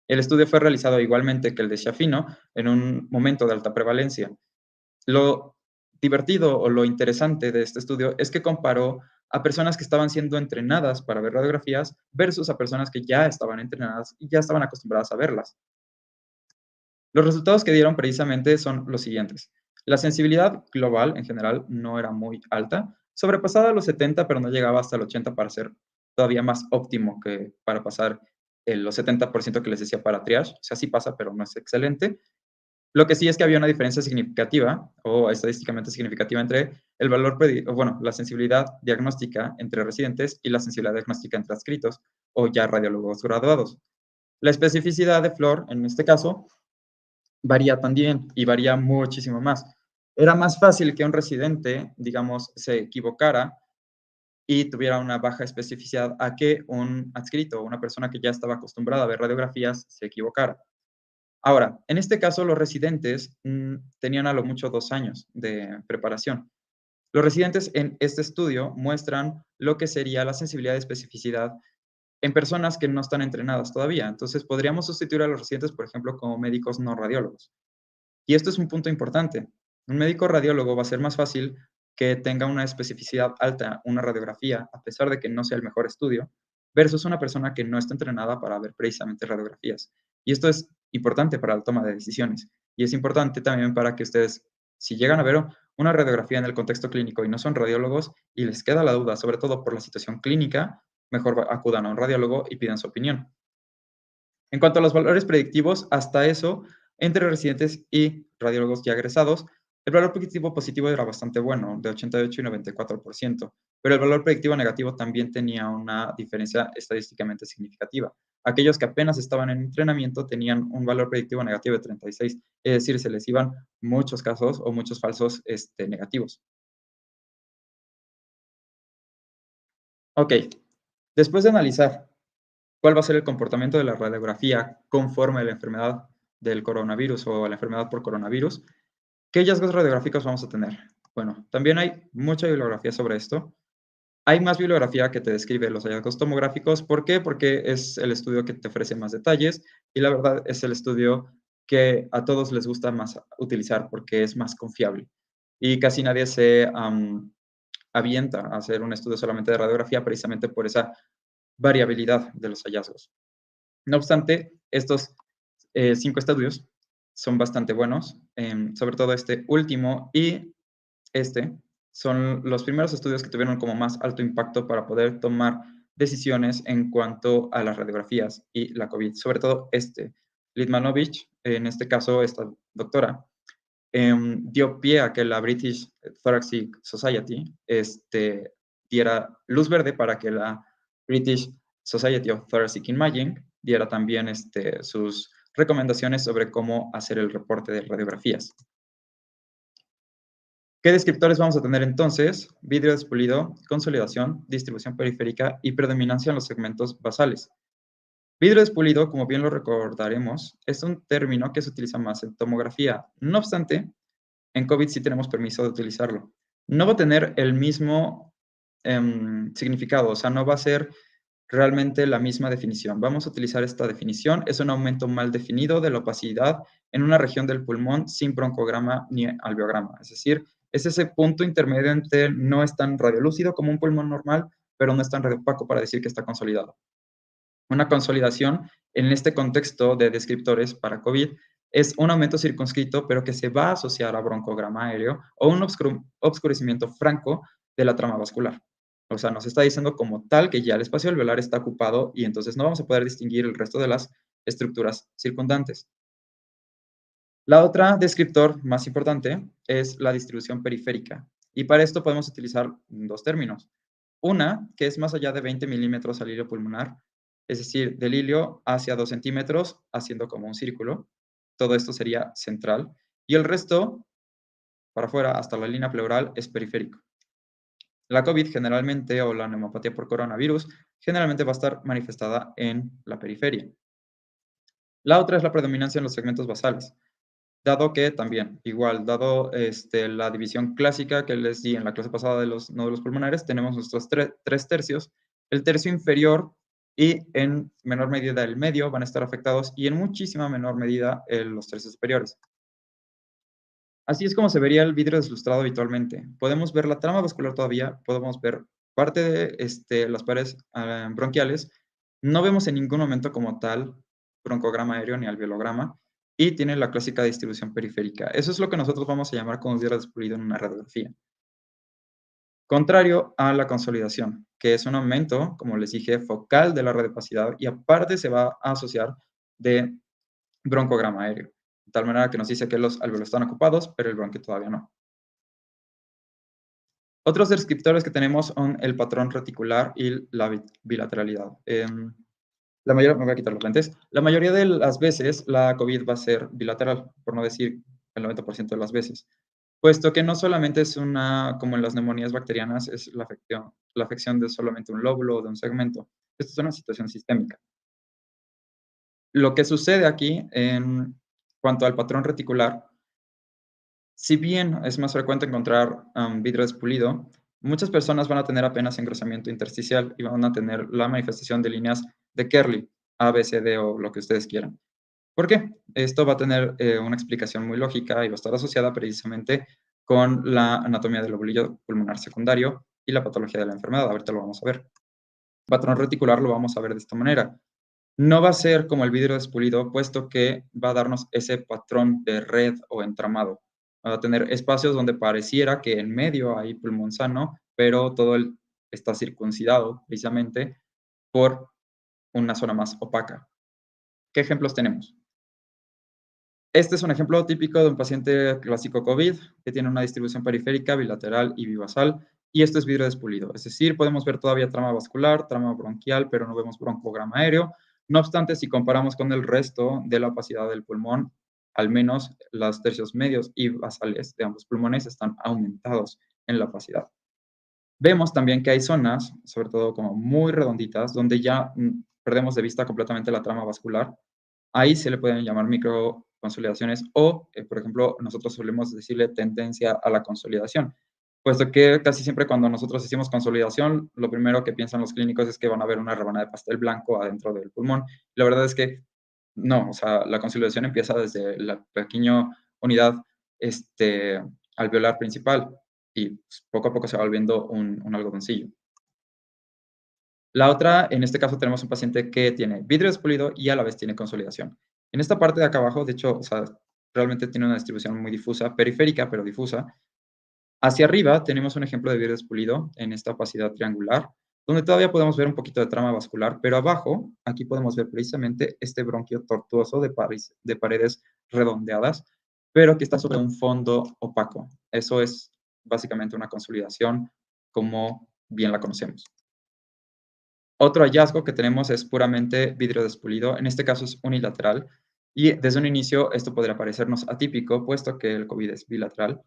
El estudio fue realizado igualmente que el de Schiaffino en un momento de alta prevalencia. Lo divertido o lo interesante de este estudio es que comparó a personas que estaban siendo entrenadas para ver radiografías versus a personas que ya estaban entrenadas y ya estaban acostumbradas a verlas. Los resultados que dieron precisamente son los siguientes. La sensibilidad global en general no era muy alta, sobrepasaba los 70, pero no llegaba hasta el 80 para ser todavía más óptimo que para pasar los 70% que les decía para triage. O sea, sí pasa, pero no es excelente. Lo que sí es que había una diferencia significativa o estadísticamente significativa entre el valor, bueno, la sensibilidad diagnóstica entre residentes y la sensibilidad diagnóstica entre adscritos o ya radiólogos graduados. La especificidad de Flor, en este caso, varía también y varía muchísimo más. Era más fácil que un residente, digamos, se equivocara y tuviera una baja especificidad a que un adscrito o una persona que ya estaba acostumbrada a ver radiografías se equivocara. Ahora, en este caso, los residentes tenían a lo mucho 2 años de preparación. Los residentes en este estudio muestran lo que sería la sensibilidad y especificidad en personas que no están entrenadas todavía. Entonces, podríamos sustituir a los residentes, por ejemplo, como médicos no radiólogos. Y esto es un punto importante. Un médico radiólogo va a ser más fácil que tenga una especificidad alta, una radiografía, a pesar de que no sea el mejor estudio, versus una persona que no está entrenada para ver precisamente radiografías. Y esto es importante para la toma de decisiones. Y es importante también para que ustedes, si llegan a ver una radiografía en el contexto clínico y no son radiólogos y les queda la duda, sobre todo por la situación clínica, mejor acudan a un radiólogo y pidan su opinión. En cuanto a los valores predictivos, hasta eso, entre residentes y radiólogos ya egresados, el valor predictivo positivo era bastante bueno, de 88 y 94%, pero el valor predictivo negativo también tenía una diferencia estadísticamente significativa. Aquellos que apenas estaban en entrenamiento tenían un valor predictivo negativo de 36, es decir, se les iban muchos casos o muchos falsos negativos. Ok, después de analizar cuál va a ser el comportamiento de la radiografía conforme a la enfermedad del coronavirus o a la enfermedad por coronavirus, ¿qué hallazgos radiográficos vamos a tener? Bueno, también hay mucha bibliografía sobre esto. Hay más bibliografía que te describe los hallazgos tomográficos. ¿Por qué? Porque es el estudio que te ofrece más detalles y la verdad es el estudio que a todos les gusta más utilizar porque es más confiable. Y casi nadie se avienta a hacer un estudio solamente de radiografía precisamente por esa variabilidad de los hallazgos. No obstante, estos 5 estudios son bastante buenos, sobre todo este último y son los primeros estudios que tuvieron como más alto impacto para poder tomar decisiones en cuanto a las radiografías y la COVID. Sobre todo Litmanovich, en este caso esta doctora, dio pie a que la British Thoracic Society diera luz verde para que la British Society of Thoracic Imaging diera también sus recomendaciones sobre cómo hacer el reporte de radiografías. ¿Qué descriptores vamos a tener entonces? Vidrio despulido, consolidación, distribución periférica y predominancia en los segmentos basales. Vidrio despulido, como bien lo recordaremos, es un término que se utiliza más en tomografía. No obstante, en COVID sí tenemos permiso de utilizarlo. No va a tener el mismo significado, o sea, no va a ser realmente la misma definición. Vamos a utilizar esta definición. Es un aumento mal definido de la opacidad en una región del pulmón sin broncograma ni alveograma. Es decir, es ese punto intermedio entre no es tan radiolúcido como un pulmón normal, pero no es tan radiopaco para decir que está consolidado. Una consolidación en este contexto de descriptores para COVID es un aumento circunscrito, pero que se va a asociar a broncograma aéreo o un obscurecimiento franco de la trama vascular. O sea, nos está diciendo como tal que ya el espacio alveolar está ocupado y entonces no vamos a poder distinguir el resto de las estructuras circundantes. La otra descriptor más importante es la distribución periférica. Y para esto podemos utilizar dos términos. Una, que es más allá de 20 milímetros al hilo pulmonar, es decir, del hilio hacia 2 centímetros, haciendo como un círculo. Todo esto sería central. Y el resto, para afuera, hasta la línea pleural, es periférico. La COVID generalmente, o la neumopatía por coronavirus, generalmente va a estar manifestada en la periferia. La otra es la predominancia en los segmentos basales. Dado que también, igual, dado la división clásica que les di en la clase pasada de los nódulos pulmonares, tenemos nuestros tres tercios. El tercio inferior y en menor medida el medio van a estar afectados y en muchísima menor medida los tercios superiores. Así es como se vería el vidrio deslustrado habitualmente. Podemos ver la trama vascular todavía, podemos ver parte de las paredes bronquiales. No vemos en ningún momento como tal broncograma aéreo ni alveolograma y tiene la clásica distribución periférica. Eso es lo que nosotros vamos a llamar como vidrio despulido en una radiografía. Contrario a la consolidación, que es un aumento, como les dije, focal de la radiopacidad y aparte se va a asociar de broncograma aéreo, de tal manera que nos dice que los alveolos están ocupados, pero el bronquio todavía no. Otros descriptores que tenemos son el patrón reticular y la bilateralidad. Me voy a quitar los lentes. La mayoría de las veces la COVID va a ser bilateral, por no decir el 90% de las veces, puesto que no solamente es como en las neumonías bacterianas, es la afección de solamente un lóbulo o de un segmento. Esto es una situación sistémica. Lo que sucede aquí en cuanto al patrón reticular, si bien es más frecuente encontrar vidrio despulido, muchas personas van a tener apenas engrosamiento intersticial y van a tener la manifestación de líneas de Kerley, A, B, C, D o lo que ustedes quieran. ¿Por qué? Esto va a tener una explicación muy lógica y va a estar asociada precisamente con la anatomía del lobulillo pulmonar secundario y la patología de la enfermedad. Ahorita lo vamos a ver. El patrón reticular lo vamos a ver de esta manera. No va a ser como el vidrio despulido, puesto que va a darnos ese patrón de red o entramado. Va a tener espacios donde pareciera que en medio hay pulmón sano, pero todo está circuncidado precisamente por una zona más opaca. ¿Qué ejemplos tenemos? Este es un ejemplo típico de un paciente clásico COVID que tiene una distribución periférica, bilateral y bivasal, y esto es vidrio despulido. Es decir, podemos ver todavía trama vascular, trama bronquial, pero no vemos broncograma aéreo. No obstante, si comparamos con el resto de la opacidad del pulmón, al menos los tercios medios y basales de ambos pulmones están aumentados en la opacidad. Vemos también que hay zonas, sobre todo como muy redonditas, donde ya perdemos de vista completamente la trama vascular. Ahí se le pueden llamar microconsolidaciones o, por ejemplo, nosotros solemos decirle tendencia a la consolidación, puesto que casi siempre cuando nosotros decimos consolidación, lo primero que piensan los clínicos es que van a ver una rebanada de pastel blanco adentro del pulmón. La verdad es que no, o sea, la consolidación empieza desde la pequeña unidad alveolar principal y pues, poco a poco se va volviendo un algodoncillo. La otra, en este caso tenemos un paciente que tiene vidrio despulido y a la vez tiene consolidación. En esta parte de acá abajo, de hecho, o sea, realmente tiene una distribución muy difusa, periférica, pero difusa. Hacia arriba tenemos un ejemplo de vidrio despulido en esta opacidad triangular, donde todavía podemos ver un poquito de trama vascular, pero abajo, aquí podemos ver precisamente este bronquio tortuoso de paredes redondeadas, pero que está sobre un fondo opaco. Eso es básicamente una consolidación como bien la conocemos. Otro hallazgo que tenemos es puramente vidrio despulido, en este caso es unilateral, Y desde un inicio esto podría parecernos atípico, puesto que el COVID es bilateral.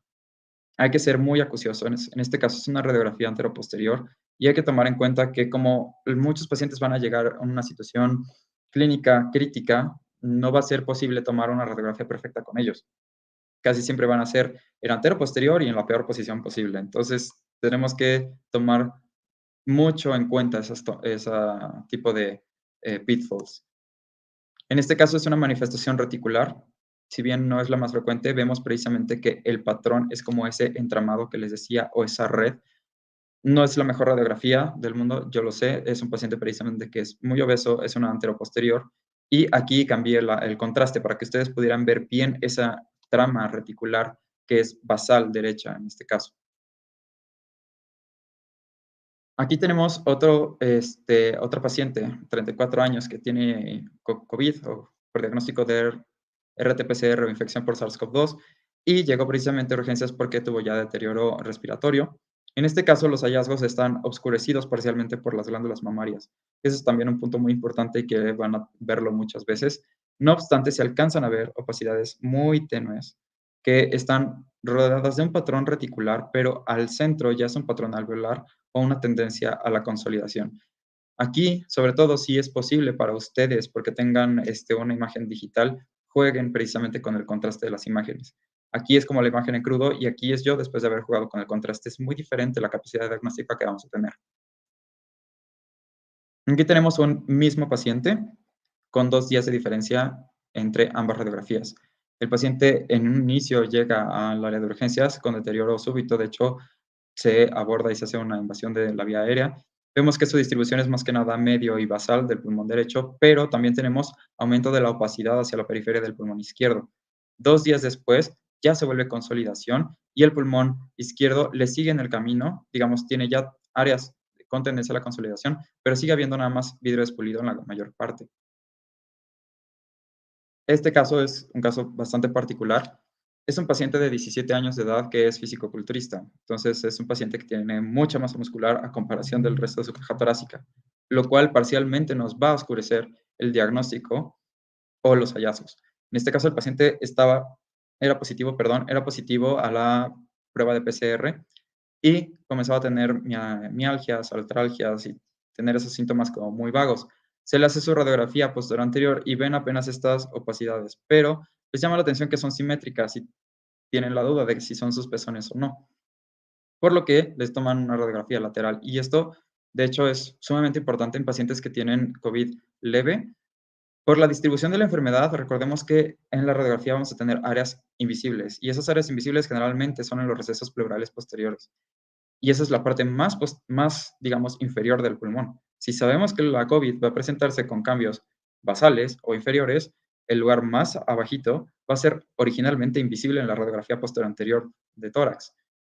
Hay que ser muy acucioso. En este caso es una radiografía anteroposterior y hay que tomar en cuenta que como muchos pacientes van a llegar a una situación clínica crítica, no va a ser posible tomar una radiografía perfecta con ellos. Casi siempre van a ser el anteroposterior y en la peor posición posible. Entonces, tenemos que tomar mucho en cuenta ese tipo de pitfalls. En este caso es una manifestación reticular. Si bien no es la más frecuente, vemos precisamente que el patrón es como ese entramado que les decía o esa red. No es la mejor radiografía del mundo, yo lo sé. Es un paciente precisamente que es muy obeso, es una anteroposterior. Y aquí cambié el contraste para que ustedes pudieran ver bien esa trama reticular que es basal derecha en este caso. Aquí tenemos otra paciente, 34 años, que tiene COVID o por diagnóstico de RT-PCR o infección por SARS-CoV-2 y llegó precisamente a urgencias porque tuvo ya deterioro respiratorio. En este caso, los hallazgos están oscurecidos parcialmente por las glándulas mamarias. Ese es también un punto muy importante y que van a verlo muchas veces. No obstante, se alcanzan a ver opacidades muy tenues que están rodeadas de un patrón reticular, pero al centro ya es un patrón alveolar o una tendencia a la consolidación. Aquí, sobre todo, si es posible para ustedes, porque tengan una imagen digital, jueguen precisamente con el contraste de las imágenes. Aquí es como la imagen en crudo y aquí es yo después de haber jugado con el contraste. Es muy diferente la capacidad diagnóstica que vamos a tener. Aquí tenemos un mismo paciente con 2 días de diferencia entre ambas radiografías. El paciente en un inicio llega al área de urgencias con deterioro súbito, de hecho, se aborda y se hace una invasión de la vía aérea. Vemos que su distribución es más que nada medio y basal del pulmón derecho, pero también tenemos aumento de la opacidad hacia la periferia del pulmón izquierdo. 2 días después ya se vuelve consolidación y el pulmón izquierdo le sigue en el camino, digamos, tiene ya áreas con tendencia a la consolidación, pero sigue habiendo nada más vidrio despulido en la mayor parte. Este caso es un caso bastante particular. Es un paciente de 17 años de edad que es fisicoculturista. Entonces, es un paciente que tiene mucha masa muscular a comparación del resto de su caja torácica, lo cual parcialmente nos va a oscurecer el diagnóstico o los hallazgos. En este caso, el paciente era positivo a la prueba de PCR y comenzaba a tener mialgias, artralgias y tener esos síntomas como muy vagos. Se le hace su radiografía posterior anterior y ven apenas estas opacidades, pero les llama la atención que son simétricas y tienen la duda de si son sus pezones o no, por lo que les toman una radiografía lateral. Y esto, de hecho, es sumamente importante en pacientes que tienen COVID leve. Por la distribución de la enfermedad, recordemos que en la radiografía vamos a tener áreas invisibles y esas áreas invisibles generalmente son en los recesos pleurales posteriores. Y esa es la parte más, digamos, inferior del pulmón. Si sabemos que la COVID va a presentarse con cambios basales o inferiores, el lugar más abajito va a ser originalmente invisible en la radiografía posterior anterior de tórax.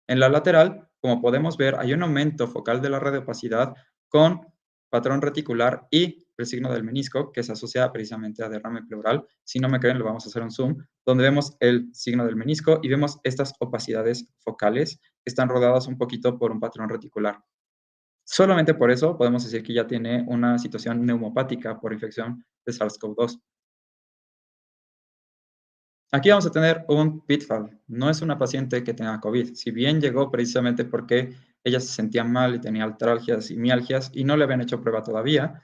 En la lateral, como podemos ver, hay un aumento focal de la radiopacidad con patrón reticular y el signo del menisco, que se asocia precisamente a derrame pleural. Si no me creen, lo vamos a hacer un zoom, donde vemos el signo del menisco y vemos estas opacidades focales que están rodeadas un poquito por un patrón reticular. Solamente por eso podemos decir que ya tiene una situación neumopática por infección de SARS-CoV-2. Aquí vamos a tener un pitfall. No es una paciente que tenga COVID. Si bien llegó precisamente porque ella se sentía mal y tenía artralgias y mialgias y no le habían hecho prueba todavía,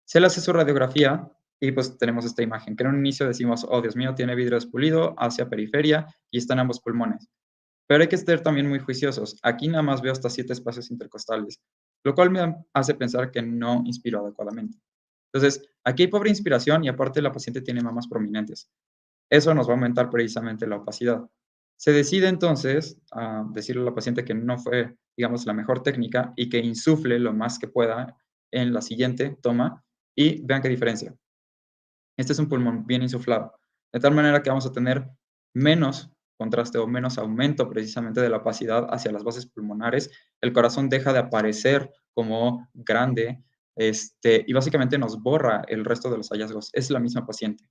se le hace su radiografía y pues tenemos esta imagen, que en un inicio decimos, oh Dios mío, tiene vidrio despulido hacia periferia y está en ambos pulmones. Pero hay que estar también muy juiciosos. Aquí nada más veo hasta 7 espacios intercostales, lo cual me hace pensar que no inspiró adecuadamente. Entonces, aquí hay pobre inspiración y aparte la paciente tiene mamas prominentes. Eso nos va a aumentar precisamente la opacidad. Se decide entonces a decirle a la paciente que no fue, digamos, la mejor técnica y que insufle lo más que pueda en la siguiente toma y vean qué diferencia. Este es un pulmón bien insuflado, de tal manera que vamos a tener menos contraste o menos aumento precisamente de la opacidad hacia las bases pulmonares. El corazón deja de aparecer como grande y básicamente nos borra el resto de los hallazgos. Es la misma paciente.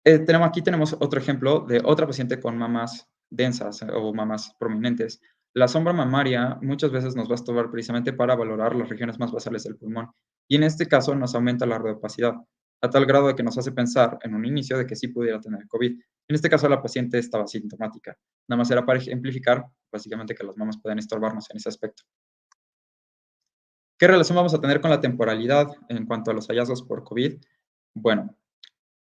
Aquí tenemos otro ejemplo de otra paciente con mamas densas o mamas prominentes. La sombra mamaria muchas veces nos va a estorbar precisamente para valorar las regiones más basales del pulmón y en este caso nos aumenta la radiopacidad. a tal grado de que nos hace pensar en un inicio de que sí pudiera tener COVID. En este caso, la paciente estaba sintomática. Nada más era para ejemplificar, básicamente, que las mamás pueden estorbarnos en ese aspecto. ¿Qué relación vamos a tener con la temporalidad en cuanto a los hallazgos por COVID? Bueno,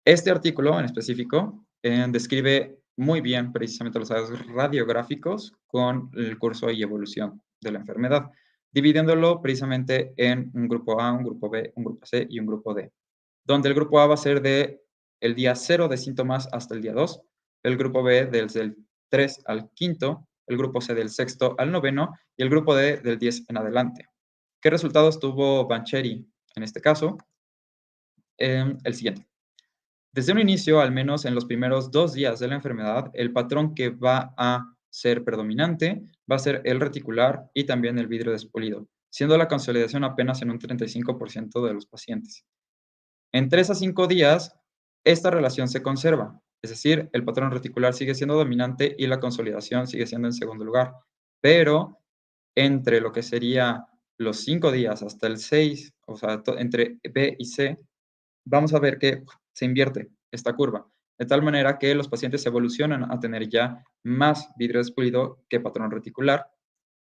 este artículo en específico describe muy bien precisamente los hallazgos radiográficos con el curso y evolución de la enfermedad, dividiéndolo precisamente en un grupo A, un grupo B, un grupo C y un grupo D, donde el grupo A va a ser de el día 0 de síntomas hasta el día 2, el grupo B desde el 3 al 5, el grupo C del 6 al 9 y el grupo D del 10 en adelante. ¿Qué resultados tuvo Bancheri en este caso? El siguiente. Desde un inicio, al menos en los primeros 2 días de la enfermedad, el patrón que va a ser predominante va a ser el reticular y también el vidrio despolido, siendo la consolidación apenas en un 35% de los pacientes. En 3 a 5 días, esta relación se conserva, es decir, el patrón reticular sigue siendo dominante y la consolidación sigue siendo en segundo lugar, pero entre lo que sería los 5 días hasta el 6, o sea, entre B y C, vamos a ver que se invierte esta curva, de tal manera que los pacientes evolucionan a tener ya más vidrio despulido que patrón reticular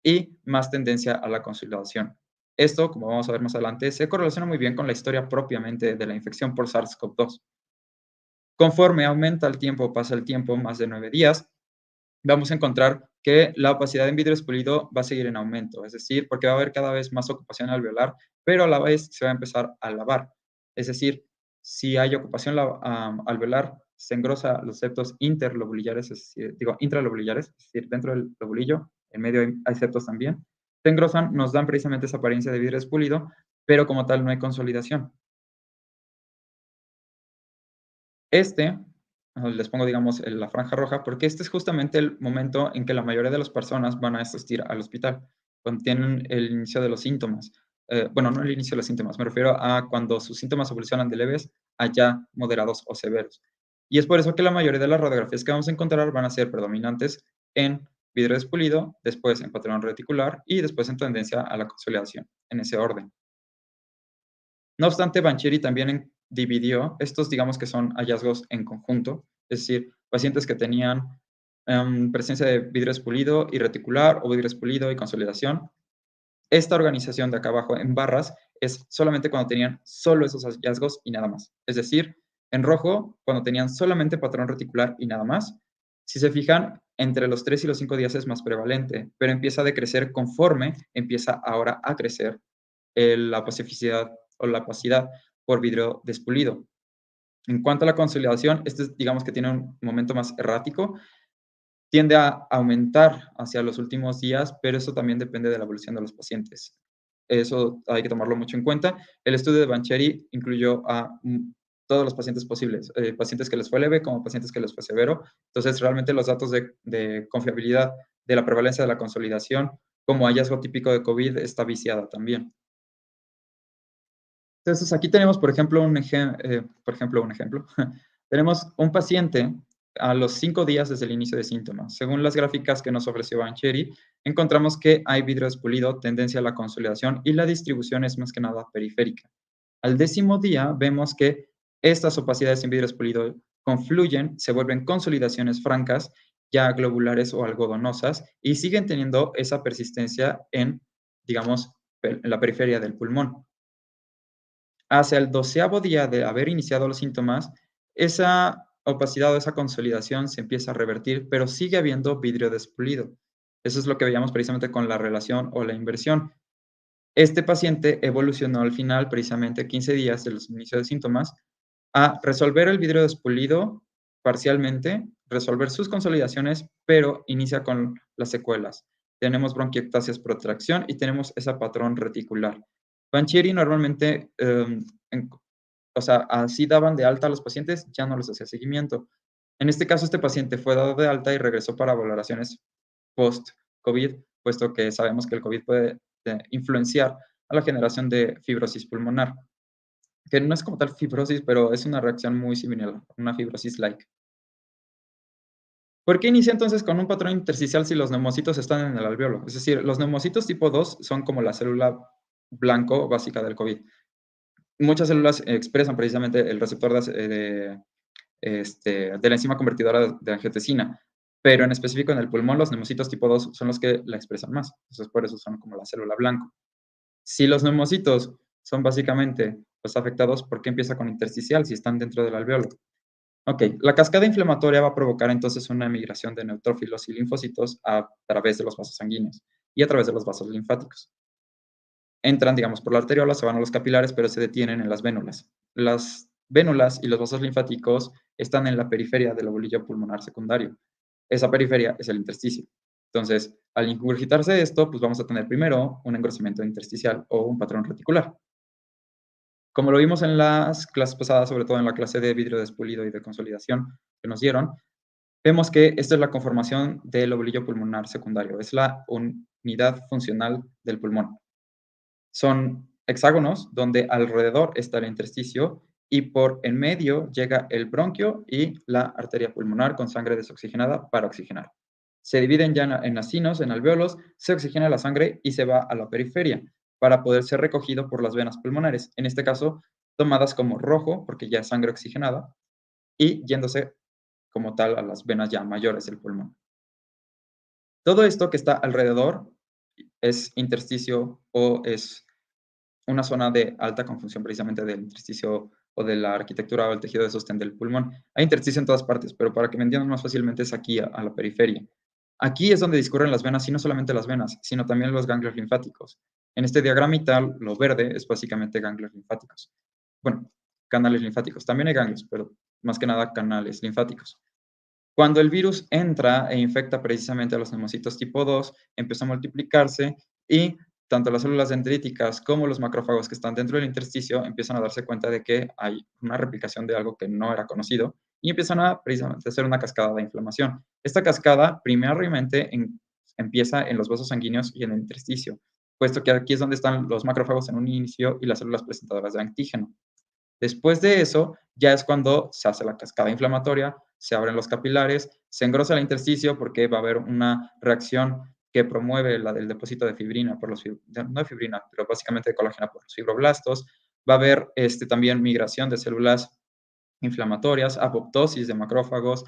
y más tendencia a la consolidación. Esto, como vamos a ver más adelante, se correlaciona muy bien con la historia propiamente de la infección por SARS-CoV-2. Conforme aumenta el tiempo, pasa el tiempo, más de 9 días, vamos a encontrar que la opacidad en vidrio despulido va a seguir en aumento, es decir, porque va a haber cada vez más ocupación alveolar, pero a la vez se va a empezar a lavar. Es decir, si hay ocupación alveolar, se engrosa los septos interlobulares, intralobulares, es decir, dentro del lobulillo, en medio hay septos también, se engrosan, nos dan precisamente esa apariencia de vidrio despulido, pero como tal no hay consolidación. Les pongo, digamos, la franja roja, porque este es justamente el momento en que la mayoría de las personas van a asistir al hospital, cuando tienen el inicio de los síntomas. Bueno, no el inicio de los síntomas, me refiero a cuando sus síntomas evolucionan de leves a ya moderados o severos. Y es por eso que la mayoría de las radiografías que vamos a encontrar van a ser predominantes en vidrio despulido, después en patrón reticular y después en tendencia a la consolidación, en ese orden. No obstante, Bancheri también dividió estos, digamos que son hallazgos en conjunto, es decir, pacientes que tenían presencia de vidrio espulido y reticular o vidrio espulido y consolidación. Esta organización de acá abajo en barras es solamente cuando tenían solo esos hallazgos y nada más. Es decir, en rojo, cuando tenían solamente patrón reticular y nada más. Si se fijan, entre los 3 y los 5 días es más prevalente, pero empieza a decrecer conforme empieza ahora a crecer la pacificidad o la opacidad por vidrio despulido. En cuanto a la consolidación, este digamos que tiene un momento más errático, tiende a aumentar hacia los últimos días, pero eso también depende de la evolución de los pacientes. Eso hay que tomarlo mucho en cuenta. El estudio de Bancheri incluyó a todos los pacientes posibles, pacientes que les fue leve como pacientes que les fue severo. Entonces, realmente los datos de confiabilidad de la prevalencia de la consolidación como hallazgo típico de COVID está viciada también. Entonces, aquí tenemos, por ejemplo, un ejemplo. Tenemos un paciente a los 5 días desde el inicio de síntomas. Según las gráficas que nos ofreció Bancheri, encontramos que hay vidrio despulido, tendencia a la consolidación y la distribución es más que nada periférica. Al 10º día vemos que estas opacidades en vidrio despulido confluyen, se vuelven consolidaciones francas, ya globulares o algodonosas, y siguen teniendo esa persistencia en, digamos, en la periferia del pulmón. Hacia el 12º día de haber iniciado los síntomas, esa opacidad o esa consolidación se empieza a revertir, pero sigue habiendo vidrio despulido. Eso es lo que veíamos precisamente con la relación o la inversión. Este paciente evolucionó al final, precisamente 15 días de los inicios de síntomas, a resolver el vidrio despulido parcialmente, resolver sus consolidaciones, pero inicia con las secuelas. Tenemos bronquiectasias por tracción y tenemos ese patrón reticular. Bancheri normalmente, o sea, así daban de alta a los pacientes, ya no les hacía seguimiento. En este caso, este paciente fue dado de alta y regresó para valoraciones post-COVID, puesto que sabemos que el COVID puede influenciar a la generación de fibrosis pulmonar, que no es como tal fibrosis, pero es una reacción muy similar a una fibrosis-like. ¿Por qué inicia entonces con un patrón intersticial si los neumocitos están en el alveolo? Es decir, los neumocitos tipo 2 son como la célula blanco básica del COVID. muchas células expresan precisamente el receptor de la enzima convertidora de angiotensina, pero en específico en el pulmón los neumocitos tipo 2 son los que la expresan más. Entonces, por eso son como la célula blanco. Si los neumocitos son básicamente los afectados, ¿por qué empieza con intersticial si están dentro del alveolo? Ok, la cascada inflamatoria va a provocar entonces una migración de neutrófilos y linfocitos a través de los vasos sanguíneos y a través de los vasos linfáticos. Entran, digamos, por la arteriola, se van a los capilares, pero se detienen en las vénulas. Las vénulas y los vasos linfáticos están en la periferia del bolillo pulmonar secundario. Esa periferia es el intersticio. Entonces, al ingurgitarse esto, pues vamos a tener primero un engrosamiento intersticial o un patrón reticular. Como lo vimos en las clases pasadas, sobre todo en la clase de vidrio despulido y de consolidación que nos dieron, vemos que esta es la conformación del ovillo pulmonar secundario, es la unidad funcional del pulmón. Son hexágonos donde alrededor está el intersticio y por en medio llega el bronquio y la arteria pulmonar con sangre desoxigenada para oxigenar. Se dividen ya en acinos, en alveolos, se oxigena la sangre y se va a la periferia para poder ser recogido por las venas pulmonares, en este caso tomadas como rojo porque ya es sangre oxigenada y yéndose como tal a las venas ya mayores del pulmón. Todo esto que está alrededor es intersticio o es una zona de alta confusión precisamente del intersticio o de la arquitectura o el tejido de sostén del pulmón. Hay intersticio en todas partes, pero para que me entiendan más fácilmente es aquí a la periferia. Aquí es donde discurren las venas, y no solamente las venas, sino también los ganglios linfáticos. En este diagrama lo verde es básicamente ganglios linfáticos. Bueno, canales linfáticos. También hay ganglios, pero más que nada canales linfáticos. Cuando el virus entra e infecta precisamente a los neumocitos tipo 2, empieza a multiplicarse y tanto las células dendríticas como los macrófagos que están dentro del intersticio empiezan a darse cuenta de que hay una replicación de algo que no era conocido y empiezan a precisamente hacer una cascada de inflamación. Esta cascada primariamente empieza en los vasos sanguíneos y en el intersticio, puesto que aquí es donde están los macrófagos en un inicio y las células presentadoras de antígeno. Después de eso, ya es cuando se hace la cascada inflamatoria, se abren los capilares, se engrosa el intersticio porque va a haber una reacción que promueve el depósito de fibrina, no de fibrina, pero básicamente de colágeno por los fibroblastos. Va a haber también migración de células inflamatorias, apoptosis de macrófagos.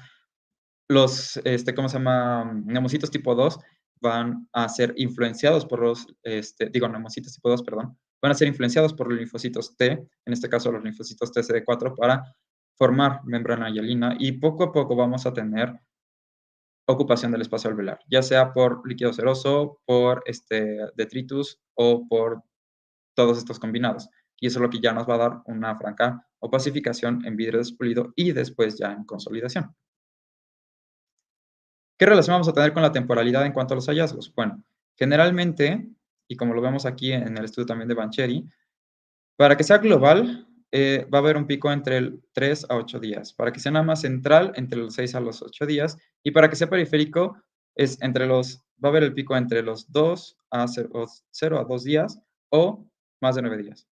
Los, ¿cómo se llama? Neumocitos tipo 2 van a ser influenciados por neumocitos tipo 2, perdón, van a ser influenciados por los linfocitos T, en este caso los linfocitos TCD4, para formar membrana hialina y poco a poco vamos a tener ocupación del espacio alveolar, ya sea por líquido seroso, por detritus o por todos estos combinados. Y eso es lo que ya nos va a dar una franca opacificación en vidrio despulido y después ya en consolidación. ¿Qué relación vamos a tener con la temporalidad en cuanto a los hallazgos? Bueno, generalmente, y como lo vemos aquí en el estudio también de Bancheri, para que sea global, va a haber un pico entre 3 a 8 días. Para que sea nada más central, entre los 6 a los 8 días. Y para que sea periférico, va a haber el pico entre los 2 a 0 a 2 días o más de 9 días.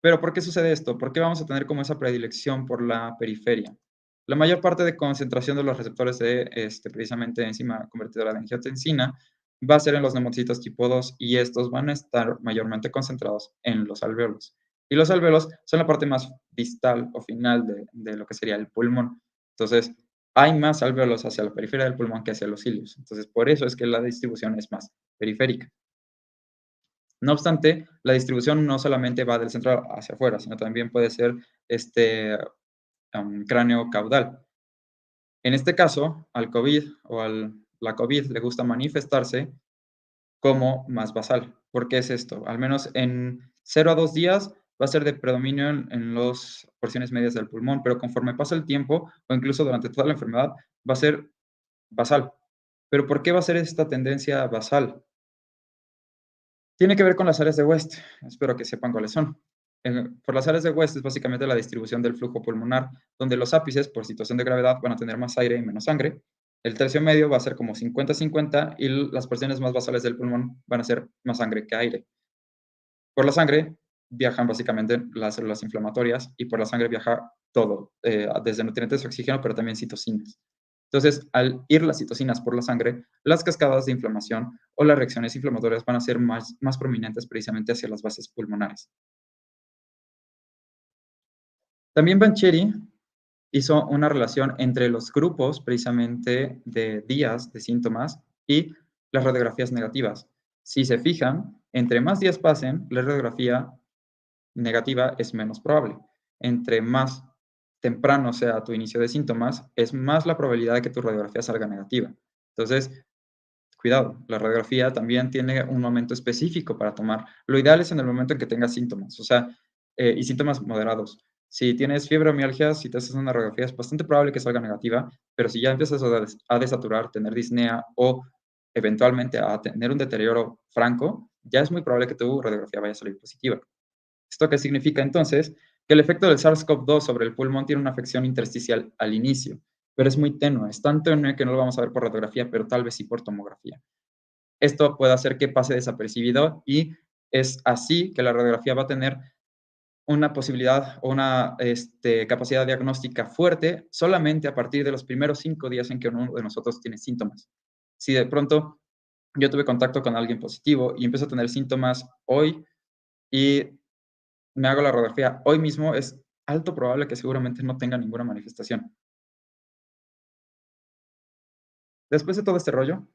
Pero ¿por qué sucede esto? ¿Por qué vamos a tener como esa predilección por la periferia? La mayor parte de concentración de los receptores de precisamente enzima convertidora de angiotensina va a ser en los neumocitos tipo 2 y estos van a estar mayormente concentrados en los alveolos. Y los alveolos son la parte más distal o final de lo que sería el pulmón. Entonces, hay más alveolos hacia la periferia del pulmón que hacia los cilios. Entonces, por eso es que la distribución es más periférica. No obstante, la distribución no solamente va del centro hacia afuera, sino también puede ser cráneo caudal. En este caso, al COVID o la COVID le gusta manifestarse como más basal. ¿Por qué es esto? Al menos en 0 a 2 días va a ser de predominio en las porciones medias del pulmón, pero conforme pasa el tiempo o incluso durante toda la enfermedad va a ser basal. ¿Pero por qué va a ser esta tendencia basal? Tiene que ver con las áreas de West. Espero que sepan cuáles son. Por las áreas de West es básicamente la distribución del flujo pulmonar, donde los ápices, por situación de gravedad, van a tener más aire y menos sangre. El tercio medio va a ser como 50-50 y las porciones más basales del pulmón van a ser más sangre que aire. Por la sangre viajan básicamente las células inflamatorias y por la sangre viaja todo, desde nutrientes y oxígeno, pero también citocinas. Entonces, al ir las citocinas por la sangre, las cascadas de inflamación o las reacciones inflamatorias van a ser más prominentes precisamente hacia las bases pulmonares. También Bancheri hizo una relación entre los grupos precisamente de días de síntomas y las radiografías negativas. Si se fijan, entre más días pasen, la radiografía negativa es menos probable. Entre más temprano sea tu inicio de síntomas, es más la probabilidad de que tu radiografía salga negativa. Entonces, cuidado, la radiografía también tiene un momento específico para tomar. Lo ideal es en el momento en que tengas síntomas, o sea, y síntomas moderados. Si tienes fiebre o mialgia, si te haces una radiografía, es bastante probable que salga negativa, pero si ya empiezas a desaturar, tener disnea o eventualmente a tener un deterioro franco, ya es muy probable que tu radiografía vaya a salir positiva. ¿Esto qué significa entonces? Que el efecto del SARS-CoV-2 sobre el pulmón tiene una afección intersticial al inicio, pero es muy tenue, es tan tenue que no lo vamos a ver por radiografía, pero tal vez sí por tomografía. Esto puede hacer que pase desapercibido y es así que la radiografía va a tener una posibilidad o una capacidad diagnóstica fuerte solamente a partir de los primeros 5 días en que uno de nosotros tiene síntomas. Si de pronto yo tuve contacto con alguien positivo y empiezo a tener síntomas hoy y me hago la radiografía hoy mismo, es alto probable que seguramente no tenga ninguna manifestación. Después de todo este rollo,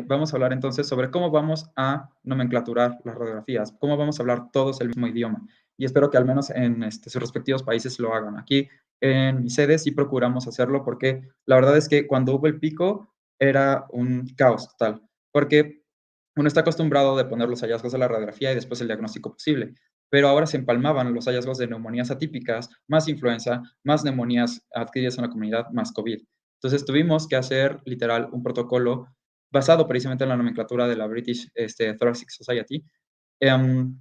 vamos a hablar entonces sobre cómo vamos a nomenclaturar las radiografías, cómo vamos a hablar todos el mismo idioma. Y espero que al menos en sus respectivos países lo hagan. Aquí en mi sede sí procuramos hacerlo porque la verdad es que cuando hubo el pico era un caos total, porque uno está acostumbrado de poner los hallazgos de la radiografía y después el diagnóstico posible, pero ahora se empalmaban los hallazgos de neumonías atípicas, más influenza, más neumonías adquiridas en la comunidad, más COVID. Entonces tuvimos que hacer literal un protocolo basado precisamente en la nomenclatura de la British Thoracic Society, em,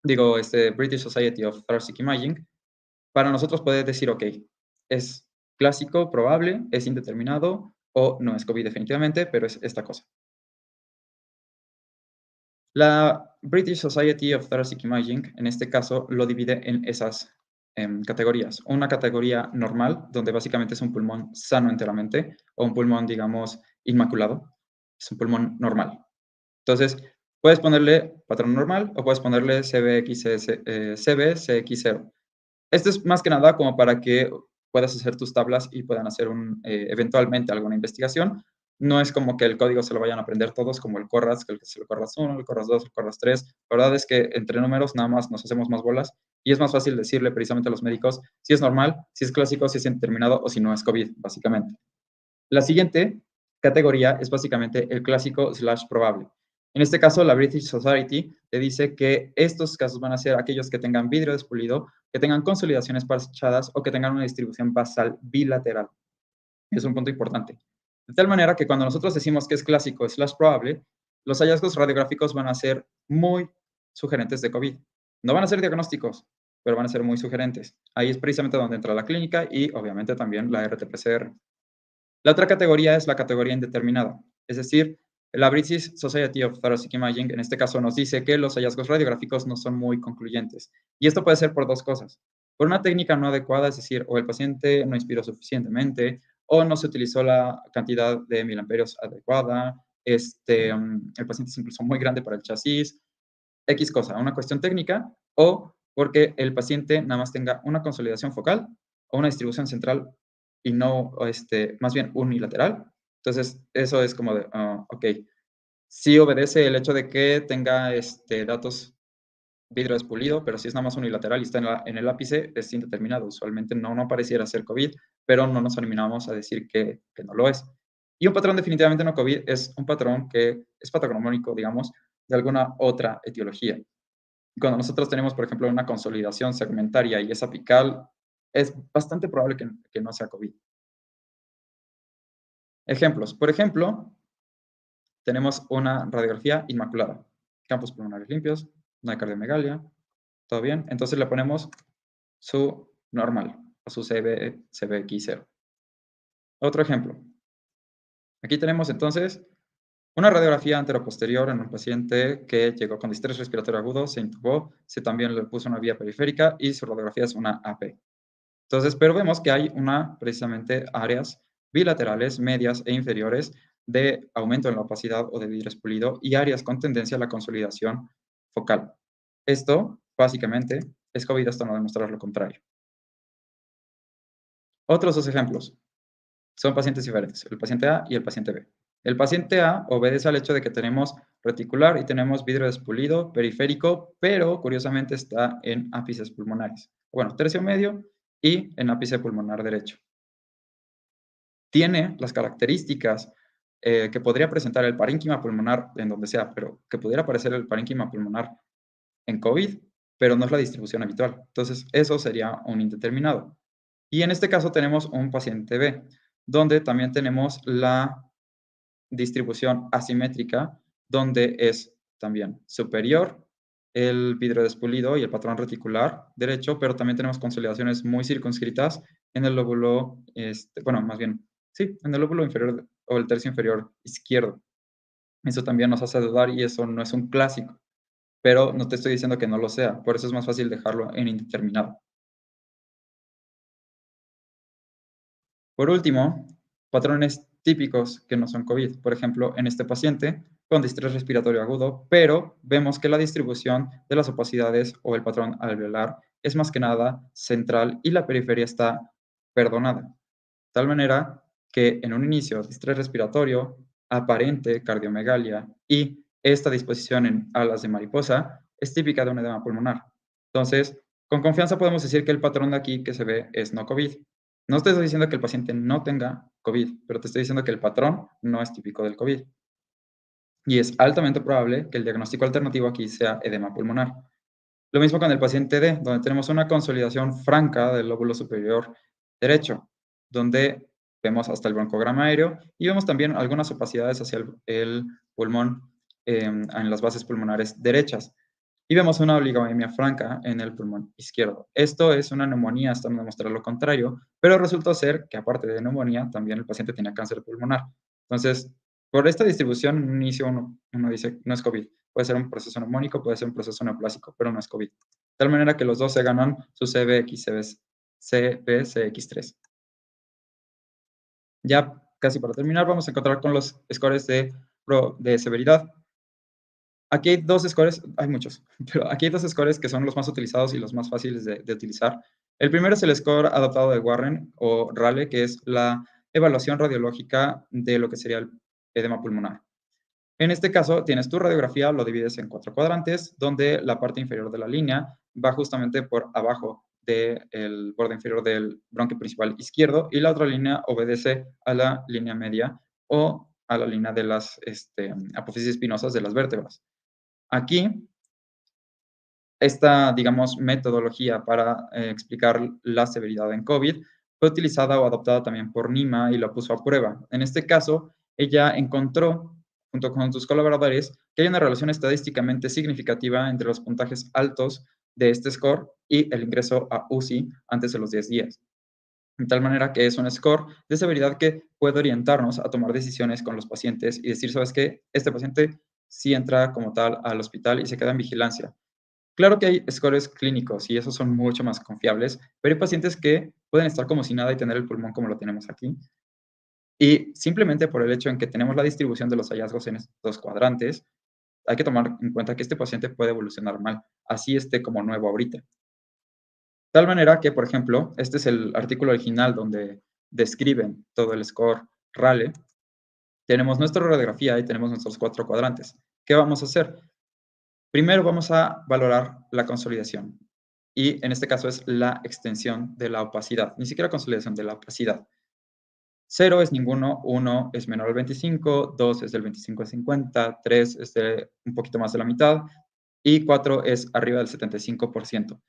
British Society of Thoracic Imaging, para nosotros poder decir, ok, es clásico, probable, es indeterminado o no es COVID definitivamente, pero es esta cosa. La British Society of Thoracic Imaging, en este caso, lo divide en esas categorías. Una categoría normal, donde básicamente es un pulmón sano enteramente, o un pulmón, digamos, inmaculado. Es un pulmón normal. Entonces, puedes ponerle patrón normal o puedes ponerle CBCX0. Esto es más que nada como para que puedas hacer tus tablas y puedan hacer eventualmente alguna investigación. No es como que el código se lo vayan a aprender todos, como el Corras, que es el Corras 1, el Corras 2, el Corras 3. La verdad es que entre números nada más nos hacemos más bolas y es más fácil decirle precisamente a los médicos si es normal, si es clásico, si es indeterminado o si no es COVID, básicamente. La siguiente categoría es básicamente el clásico / probable. En este caso, la British Society te dice que estos casos van a ser aquellos que tengan vidrio despulido, que tengan consolidaciones parchadas o que tengan una distribución basal bilateral. Es un punto importante. De tal manera que cuando nosotros decimos que es clásico / probable, los hallazgos radiográficos van a ser muy sugerentes de COVID. No van a ser diagnósticos, pero van a ser muy sugerentes. Ahí es precisamente donde entra la clínica y obviamente también la RT-PCR. La otra categoría es la categoría indeterminada, es decir, la British Society of Thoracic Imaging en este caso nos dice que los hallazgos radiográficos no son muy concluyentes. Y esto puede ser por dos cosas. Por una técnica no adecuada, es decir, o el paciente no inspiró suficientemente, o no se utilizó la cantidad de miliamperios adecuada, el paciente se impulsó muy grande para el chasis, X cosa, una cuestión técnica, o porque el paciente nada más tenga una consolidación focal o una distribución central y no, más bien unilateral. Entonces, eso es como de, ok, sí obedece el hecho de que tenga datos vidrio despulido, pero si es nada más unilateral y está en el ápice, es indeterminado. Usualmente no pareciera ser COVID, pero no nos animamos a decir que no lo es. Y un patrón definitivamente no COVID es un patrón que es patognomónico, digamos, de alguna otra etiología. Cuando nosotros tenemos, por ejemplo, una consolidación segmentaria y es apical, es bastante probable que no sea COVID. Ejemplos. Por ejemplo, tenemos una radiografía inmaculada. Campos pulmonares limpios, no hay cardiomegalia, todo bien. Entonces le ponemos su normal, o su CBX0. Otro ejemplo. Aquí tenemos entonces una radiografía anteroposterior en un paciente que llegó con distrés respiratorio agudo, se intubó, se también le puso una vía periférica y su radiografía es una AP. Entonces, pero vemos que hay precisamente áreas bilaterales, medias e inferiores de aumento en la opacidad o de vidrio expulido y áreas con tendencia a la consolidación focal. Esto, básicamente, es COVID hasta no demostrar lo contrario. Otros dos ejemplos. Son pacientes diferentes, el paciente A y el paciente B. El paciente A obedece al hecho de que tenemos reticular y tenemos vidrio despulido periférico, pero curiosamente está en ápices pulmonares. Bueno, tercio medio y en ápice pulmonar derecho. Tiene las características que podría presentar el parénquima pulmonar en donde sea, pero que pudiera aparecer el parénquima pulmonar en COVID, pero no es la distribución habitual. Entonces, eso sería un indeterminado. Y en este caso tenemos un paciente B, donde también tenemos la distribución asimétrica, donde es también superior el vidrio despulido y el patrón reticular derecho, pero también tenemos consolidaciones muy circunscritas en el lóbulo, bueno, más bien, sí, en el lóbulo inferior o el tercio inferior izquierdo. Eso también nos hace dudar y eso no es un clásico, pero no te estoy diciendo que no lo sea, por eso es más fácil dejarlo en indeterminado. Por último, patrones típicos que no son COVID. Por ejemplo, en este paciente con distrés respiratorio agudo, pero vemos que la distribución de las opacidades o el patrón alveolar es más que nada central y la periferia está perdonada. De tal manera que en un inicio distrés respiratorio, aparente cardiomegalia y esta disposición en alas de mariposa es típica de un edema pulmonar. Entonces, con confianza podemos decir que el patrón de aquí que se ve es no COVID. No te estoy diciendo que el paciente no tenga COVID, pero te estoy diciendo que el patrón no es típico del COVID. Y es altamente probable que el diagnóstico alternativo aquí sea edema pulmonar. Lo mismo con el paciente D, donde tenemos una consolidación franca del lóbulo superior derecho, donde vemos hasta el broncograma aéreo y vemos también algunas opacidades hacia el pulmón en las bases pulmonares derechas. Y vemos una oligoemia franca en el pulmón izquierdo. Esto es una neumonía, hasta no demostrar lo contrario, pero resulta ser que aparte de neumonía, también el paciente tenía cáncer pulmonar. Entonces, por esta distribución, en un inicio uno dice, no es COVID. Puede ser un proceso neumónico, puede ser un proceso neoplásico, pero no es COVID. De tal manera que los dos se ganan su CBX, CBCX3. Ya casi para terminar, vamos a encontrar con los scores de severidad. Aquí hay dos scores, hay muchos, pero aquí hay dos scores que son los más utilizados y los más fáciles de utilizar. El primero es el score adaptado de Warren o Rale, que es la evaluación radiológica de lo que sería el edema pulmonar. En este caso, tienes tu radiografía, lo divides en 4 cuadrantes, donde la parte inferior de la línea va justamente por abajo del borde inferior del bronquio principal izquierdo y la otra línea obedece a la línea media o a la línea de las apófisis espinosas de las vértebras. Aquí, esta, digamos, metodología para explicar la severidad en COVID fue utilizada o adoptada también por Nima y la puso a prueba. En este caso, ella encontró, junto con sus colaboradores, que hay una relación estadísticamente significativa entre los puntajes altos de este score y el ingreso a UCI antes de los 10 días. De tal manera que es un score de severidad que puede orientarnos a tomar decisiones con los pacientes y decir, ¿sabes qué? Este paciente sí entra como tal al hospital y se queda en vigilancia. Claro que hay scores clínicos y esos son mucho más confiables, pero hay pacientes que pueden estar como si nada y tener el pulmón como lo tenemos aquí. Y simplemente por el hecho en que tenemos la distribución de los hallazgos en estos cuadrantes, hay que tomar en cuenta que este paciente puede evolucionar mal, así esté como nuevo ahorita. De tal manera que, por ejemplo, este es el artículo original donde describen todo el score Rale. Tenemos nuestra radiografía y tenemos nuestros 4 cuadrantes. ¿Qué vamos a hacer? Primero vamos a valorar la consolidación y en este caso es la extensión de la opacidad, ni siquiera consolidación de la opacidad. 0 es ninguno, 1 es menor al 25, 2 es del 25 al 50, 3 es de un poquito más de la mitad y 4 es arriba del 75%.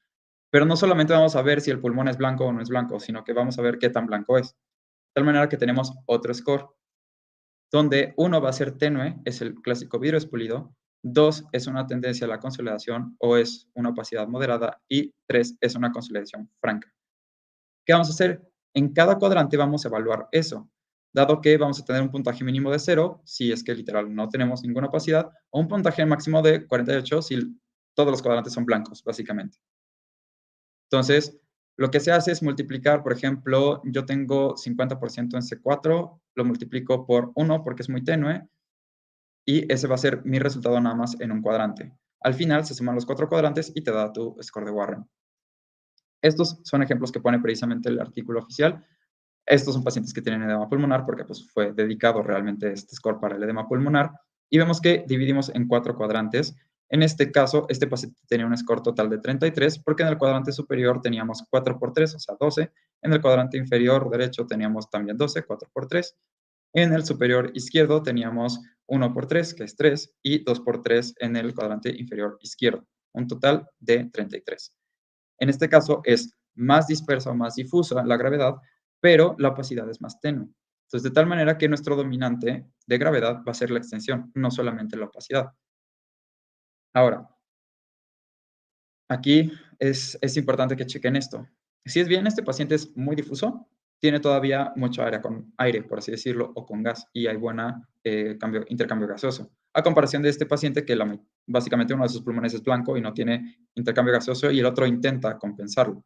Pero no solamente vamos a ver si el pulmón es blanco o no es blanco, sino que vamos a ver qué tan blanco es. De tal manera que tenemos otro score, donde 1 va a ser tenue, es el clásico vidrio espulido, 2 es una tendencia a la consolidación o es una opacidad moderada y 3 es una consolidación franca. ¿Qué vamos a hacer? En cada cuadrante vamos a evaluar eso, dado que vamos a tener un puntaje mínimo de 0 si es que literal no tenemos ninguna opacidad o un puntaje máximo de 48 si todos los cuadrantes son blancos, básicamente. Entonces, lo que se hace es multiplicar, por ejemplo, yo tengo 50% en C4, lo multiplico por 1 porque es muy tenue, y ese va a ser mi resultado nada más en un cuadrante. Al final se suman los 4 cuadrantes y te da tu score de Warren. Estos son ejemplos que pone precisamente el artículo oficial. Estos son pacientes que tienen edema pulmonar porque pues, fue dedicado realmente este score para el edema pulmonar. Y vemos que dividimos en 4 cuadrantes. En este caso, este paciente tenía un score total de 33 porque en el cuadrante superior teníamos 4 por 3, o sea, 12. En el cuadrante inferior derecho teníamos también 12, 4 por 3. En el superior izquierdo teníamos 1 por 3, que es 3, y 2 por 3 en el cuadrante inferior izquierdo, un total de 33. En este caso es más dispersa o más difusa la gravedad, pero la opacidad es más tenue. Entonces, de tal manera que nuestro dominante de gravedad va a ser la extensión, no solamente la opacidad. Ahora, aquí es importante que chequen esto. Si es bien, este paciente es muy difuso, tiene todavía mucho aire con aire, por así decirlo, o con gas, y hay buena intercambio gaseoso. A comparación de este paciente que básicamente uno de sus pulmones es blanco y no tiene intercambio gaseoso y el otro intenta compensarlo.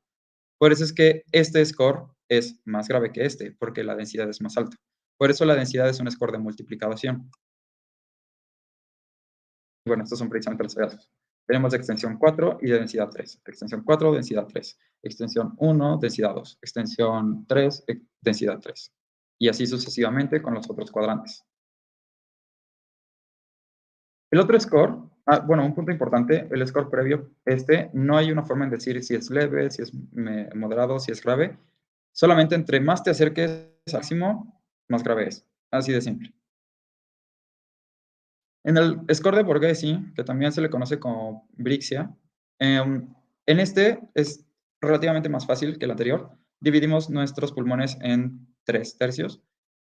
Por eso es que este score es más grave que este, porque la densidad es más alta. Por eso la densidad es un score de multiplicación. Bueno, estos son precisamente los hallazgos. Tenemos de extensión 4 y de densidad 3. Extensión 4, densidad 3. Extensión 1, densidad 2. Extensión 3, densidad 3. Y así sucesivamente con los otros cuadrantes. El otro score, bueno, un punto importante, el score previo, no hay una forma en decir si es leve, si es moderado, si es grave. Solamente entre más te acerques al máximo, más grave es. Así de simple. En el score de Borghese, que también se le conoce como Brixia, en este es relativamente más fácil que el anterior. Dividimos nuestros pulmones en 3 tercios.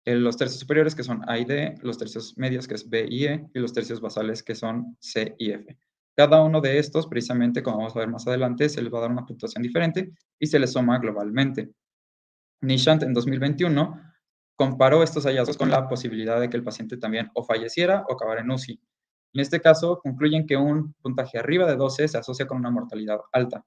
Los tercios superiores, que son A y D, los tercios medios, que es B y E, y los tercios basales, que son C y F. Cada uno de estos, precisamente, como vamos a ver más adelante, se les va a dar una puntuación diferente y se les suma globalmente. Nishant en 2021 comparó estos hallazgos con la posibilidad de que el paciente también o falleciera o acabara en UCI. En este caso, concluyen que un puntaje arriba de 12 se asocia con una mortalidad alta.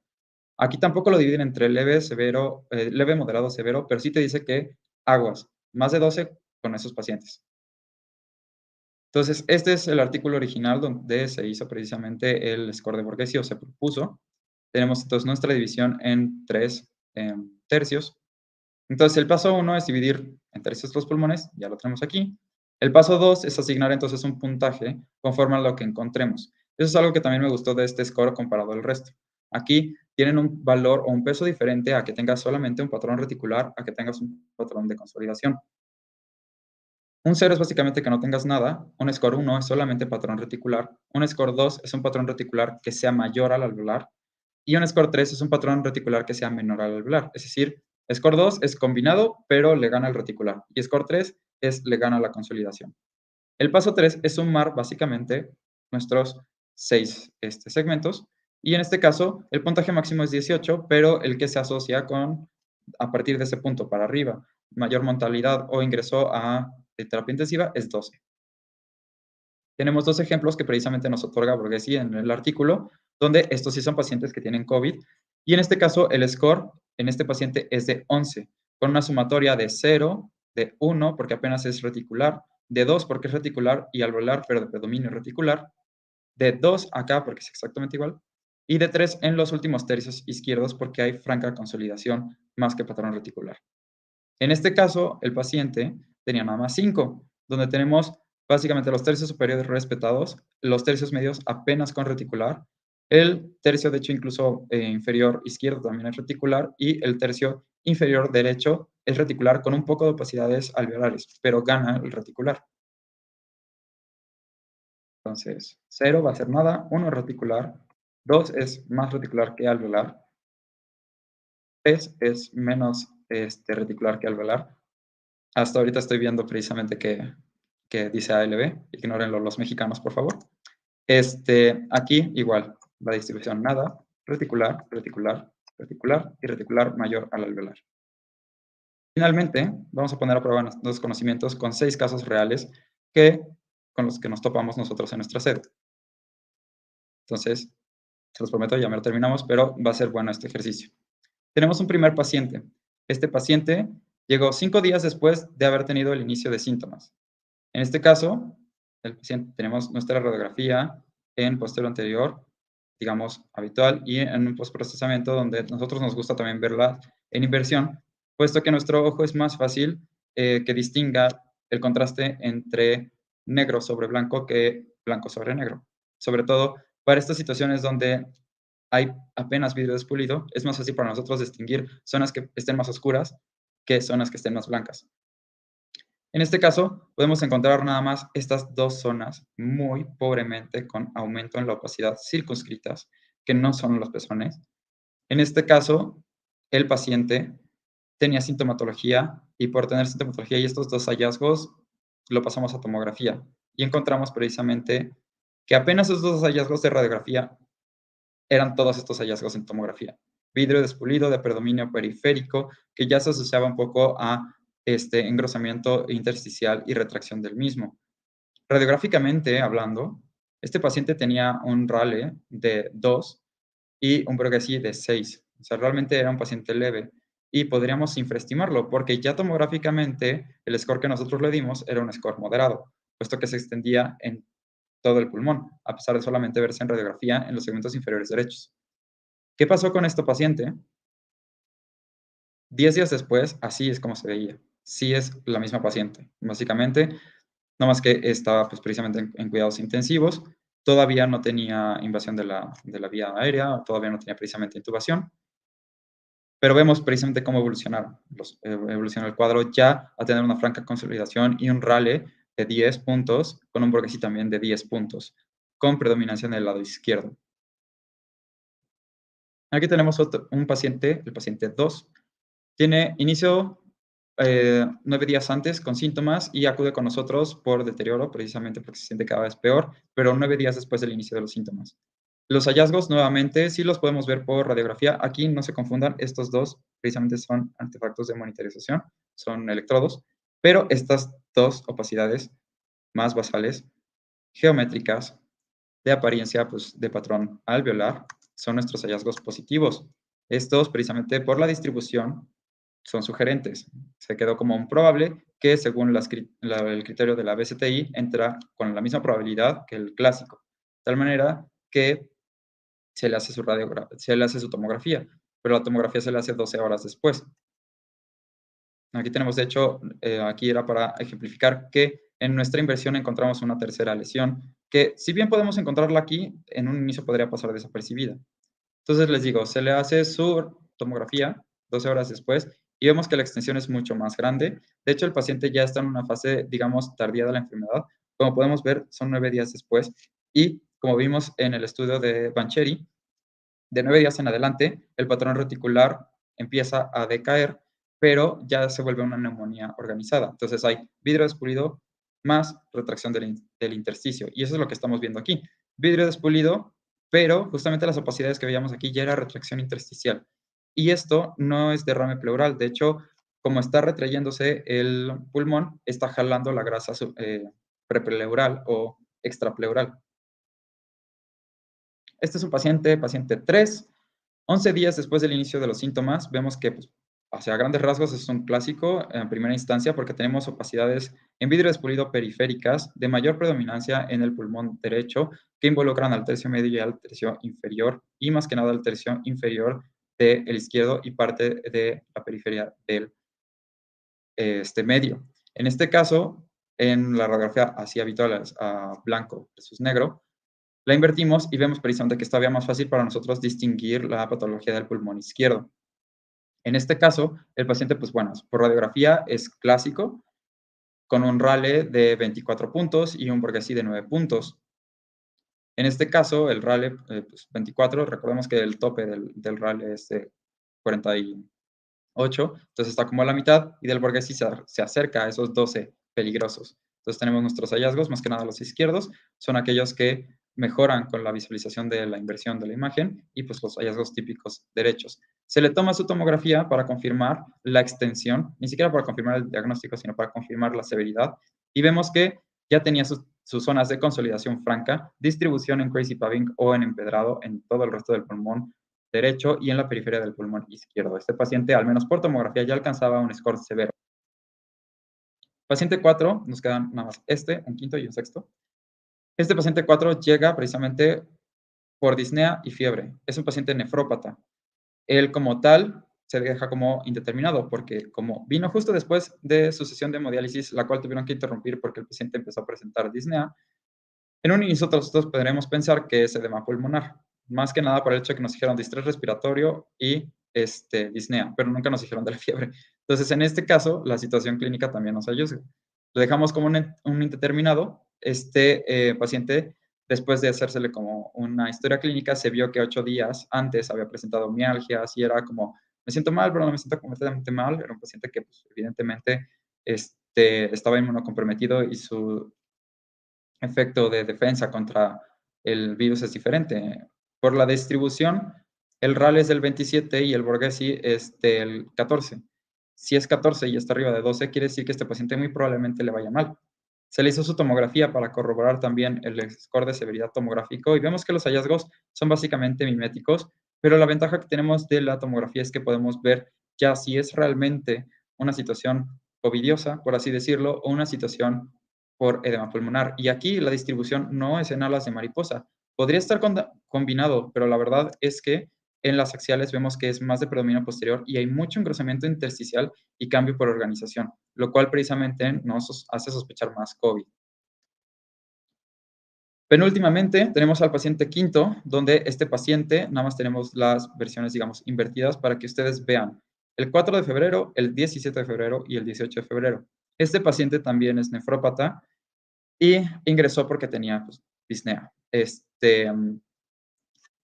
Aquí tampoco lo dividen entre leve, severo, leve, moderado, severo, pero sí te dice que aguas, más de 12 con esos pacientes. Entonces, este es el artículo original donde se hizo precisamente el score de Borghese o se propuso. Tenemos entonces nuestra división en 3 tercios. Entonces, el paso 1 es dividir en tercios los pulmones, ya lo tenemos aquí. El paso 2 es asignar entonces un puntaje conforme a lo que encontremos. Eso es algo que también me gustó de este score comparado al resto. Aquí tienen un valor o un peso diferente a que tengas solamente un patrón reticular, a que tengas un patrón de consolidación. Un 0 es básicamente que no tengas nada, un score 1 es solamente patrón reticular, un score 2 es un patrón reticular que sea mayor al alveolar, y un score 3 es un patrón reticular que sea menor al alveolar. Es decir, score 2 es combinado, pero le gana el reticular, y score 3 le gana la consolidación. El paso 3 es sumar básicamente nuestros 6 segmentos, y en este caso el puntaje máximo es 18, pero el que se asocia con, a partir de ese punto para arriba, mayor mortalidad o ingresó a terapia intensiva es 12. Tenemos 2 ejemplos que precisamente nos otorga Borghese en el artículo, donde estos sí son pacientes que tienen COVID, y en este caso el score en este paciente es de 11, con una sumatoria de 0, de 1, porque apenas es reticular, de 2 porque es reticular y alveolar, pero de predominio reticular, de 2 acá porque es exactamente igual, y de 3 en los últimos tercios izquierdos porque hay franca consolidación más que patrón reticular. En este caso, el paciente tenía nada más 5, donde tenemos básicamente los tercios superiores respetados, los tercios medios apenas con reticular, el tercio, de hecho, incluso inferior izquierdo también es reticular, y el tercio inferior derecho es reticular con un poco de opacidades alveolares, pero gana el reticular. Entonces, 0 va a ser nada, 1 es reticular, 2 es más reticular que alveolar, 3 es menos reticular que alveolar. Hasta ahorita estoy viendo precisamente que dice ALB, ignórenlo los mexicanos, por favor. Aquí igual, la distribución nada, reticular, reticular, reticular y reticular mayor al alveolar. Finalmente, vamos a poner a prueba nuestros conocimientos con 6 casos reales con los que nos topamos nosotros en nuestra sede. Entonces, se los prometo, ya me lo terminamos, pero va a ser bueno este ejercicio. Tenemos un primer paciente. Este paciente llegó 5 días después de haber tenido el inicio de síntomas. En este caso, el paciente, tenemos nuestra radiografía en posterior anterior, digamos, habitual, y en un postprocesamiento donde nosotros nos gusta también verla en inversión, puesto que nuestro ojo es más fácil que distinga el contraste entre negro sobre blanco que blanco sobre negro. Sobre todo para estas situaciones donde hay apenas vidrio despulido, es más fácil para nosotros distinguir zonas que estén más oscuras que zonas que estén más blancas. En este caso, podemos encontrar nada más estas dos zonas muy pobremente con aumento en la opacidad circunscritas, que no son los pezones. En este caso, el paciente tenía sintomatología y por tener sintomatología y estos dos hallazgos, lo pasamos a tomografía y encontramos precisamente que apenas esos dos hallazgos de radiografía eran todos estos hallazgos en tomografía. Vidrio despulido de predominio periférico, que ya se asociaba un poco a engrosamiento intersticial y retracción del mismo. Radiográficamente hablando, este paciente tenía un Rale de 2 y un Brogesi de 6. O sea, realmente era un paciente leve y podríamos infraestimarlo porque ya tomográficamente el score que nosotros le dimos era un score moderado, puesto que se extendía en todo el pulmón, a pesar de solamente verse en radiografía en los segmentos inferiores derechos. ¿Qué pasó con este paciente? 10 días después, así es como se veía. Sí es la misma paciente, básicamente, no más que estaba pues, precisamente en cuidados intensivos, todavía no tenía invasión de la vía aérea, todavía no tenía precisamente intubación, pero vemos precisamente cómo evolucionaron. Evolucionó el cuadro ya a tener una franca consolidación y un Rale de 10 puntos, con un Brogesi también de 10 puntos, con predominancia en el lado izquierdo. Aquí tenemos un paciente, el paciente 2, tiene inicio 9 días antes con síntomas y acude con nosotros por deterioro, precisamente porque se siente cada vez peor, pero 9 días después del inicio de los síntomas. Los hallazgos, nuevamente, sí los podemos ver por radiografía. Aquí no se confundan, estos dos precisamente son artefactos de monitorización, son electrodos, pero estas dos opacidades más basales, geométricas, de apariencia pues, de patrón alveolar, son nuestros hallazgos positivos. Estos, precisamente por la distribución, son sugerentes. Se quedó como un probable que, según el criterio de la BCTI, entra con la misma probabilidad que el clásico. De tal manera que se le hace su tomografía, pero la tomografía se le hace 12 horas después. Aquí tenemos, de hecho, aquí era para ejemplificar que en nuestra inversión encontramos una tercera lesión que, si bien podemos encontrarla aquí, en un inicio podría pasar desapercibida. Entonces les digo, se le hace su tomografía 12 horas después y vemos que la extensión es mucho más grande. De hecho, el paciente ya está en una fase, digamos, tardía de la enfermedad. Como podemos ver, son 9 días después. Y como vimos en el estudio de Bancheri, de 9 días en adelante, el patrón reticular empieza a decaer, pero ya se vuelve una neumonía organizada. Entonces hay vidrio despulido más retracción del intersticio. Y eso es lo que estamos viendo aquí. Vidrio despulido, pero justamente las opacidades que veíamos aquí ya era retracción intersticial. Y esto no es derrame pleural. De hecho, como está retrayéndose el pulmón, está jalando la grasa prepleural o extrapleural. Este es un paciente 3. 11 días después del inicio de los síntomas, vemos que, pues, hacia grandes rasgos, es un clásico en primera instancia porque tenemos opacidades en vidrio despulido periféricas de mayor predominancia en el pulmón derecho que involucran al tercio medio y al tercio inferior y más que nada al tercio inferior del izquierdo y parte de la periferia del medio. En este caso, en la radiografía así habitual a blanco versus negro, la invertimos y vemos precisamente que es todavía más fácil para nosotros distinguir la patología del pulmón izquierdo. En este caso, el paciente, pues bueno, por radiografía es clásico, con un Rale de 24 puntos y un Borghesi de 9 puntos. En este caso, el Rale pues 24, recordemos que el tope del Rale es de 48, entonces está como a la mitad, y del Borghesi se acerca a esos 12 peligrosos. Entonces tenemos nuestros hallazgos, más que nada los izquierdos, son aquellos que mejoran con la visualización de la inversión de la imagen y pues los hallazgos típicos derechos. Se le toma su tomografía para confirmar la extensión, ni siquiera para confirmar el diagnóstico, sino para confirmar la severidad, y vemos que ya tenía sus zonas de consolidación franca, distribución en crazy paving o en empedrado en todo el resto del pulmón derecho y en la periferia del pulmón izquierdo. Este paciente, al menos por tomografía, ya alcanzaba un score severo. Paciente 4, nos quedan nada más un quinto y un sexto. Este paciente 4 llega precisamente por disnea y fiebre. Es un paciente nefrópata. Él como tal se deja como indeterminado, porque como vino justo después de su sesión de hemodiálisis, la cual tuvieron que interrumpir porque el paciente empezó a presentar disnea, en un inicio nosotros podremos pensar que es edema pulmonar, más que nada por el hecho de que nos dijeron distrés respiratorio y disnea, pero nunca nos dijeron de la fiebre. Entonces, en este caso, la situación clínica también nos ayuda. Lo dejamos como un indeterminado. Paciente, después de hacérsele como una historia clínica, se vio que 8 días antes había presentado mialgias y era como, me siento mal, pero no me siento completamente mal. Era un paciente que, pues, evidentemente, estaba inmunocomprometido y su efecto de defensa contra el virus es diferente. Por la distribución, el RAL es del 27 y el Borghesi es del 14. Si es 14 y está arriba de 12, quiere decir que este paciente muy probablemente le vaya mal. Se le hizo su tomografía para corroborar también el score de severidad tomográfico y vemos que los hallazgos son básicamente miméticos, pero la ventaja que tenemos de la tomografía es que podemos ver ya si es realmente una situación covidiosa, por así decirlo, o una situación por edema pulmonar. Y aquí la distribución no es en alas de mariposa. Podría estar combinado, pero la verdad es que en las axiales vemos que es más de predominio posterior y hay mucho engrosamiento intersticial y cambio por organización, lo cual precisamente nos hace sospechar más COVID. Penúltimamente tenemos al paciente quinto, donde este paciente, nada más tenemos las versiones, digamos, invertidas para que ustedes vean el 4 de febrero, el 17 de febrero y el 18 de febrero. Este paciente también es nefrópata y ingresó porque tenía pues, disnea.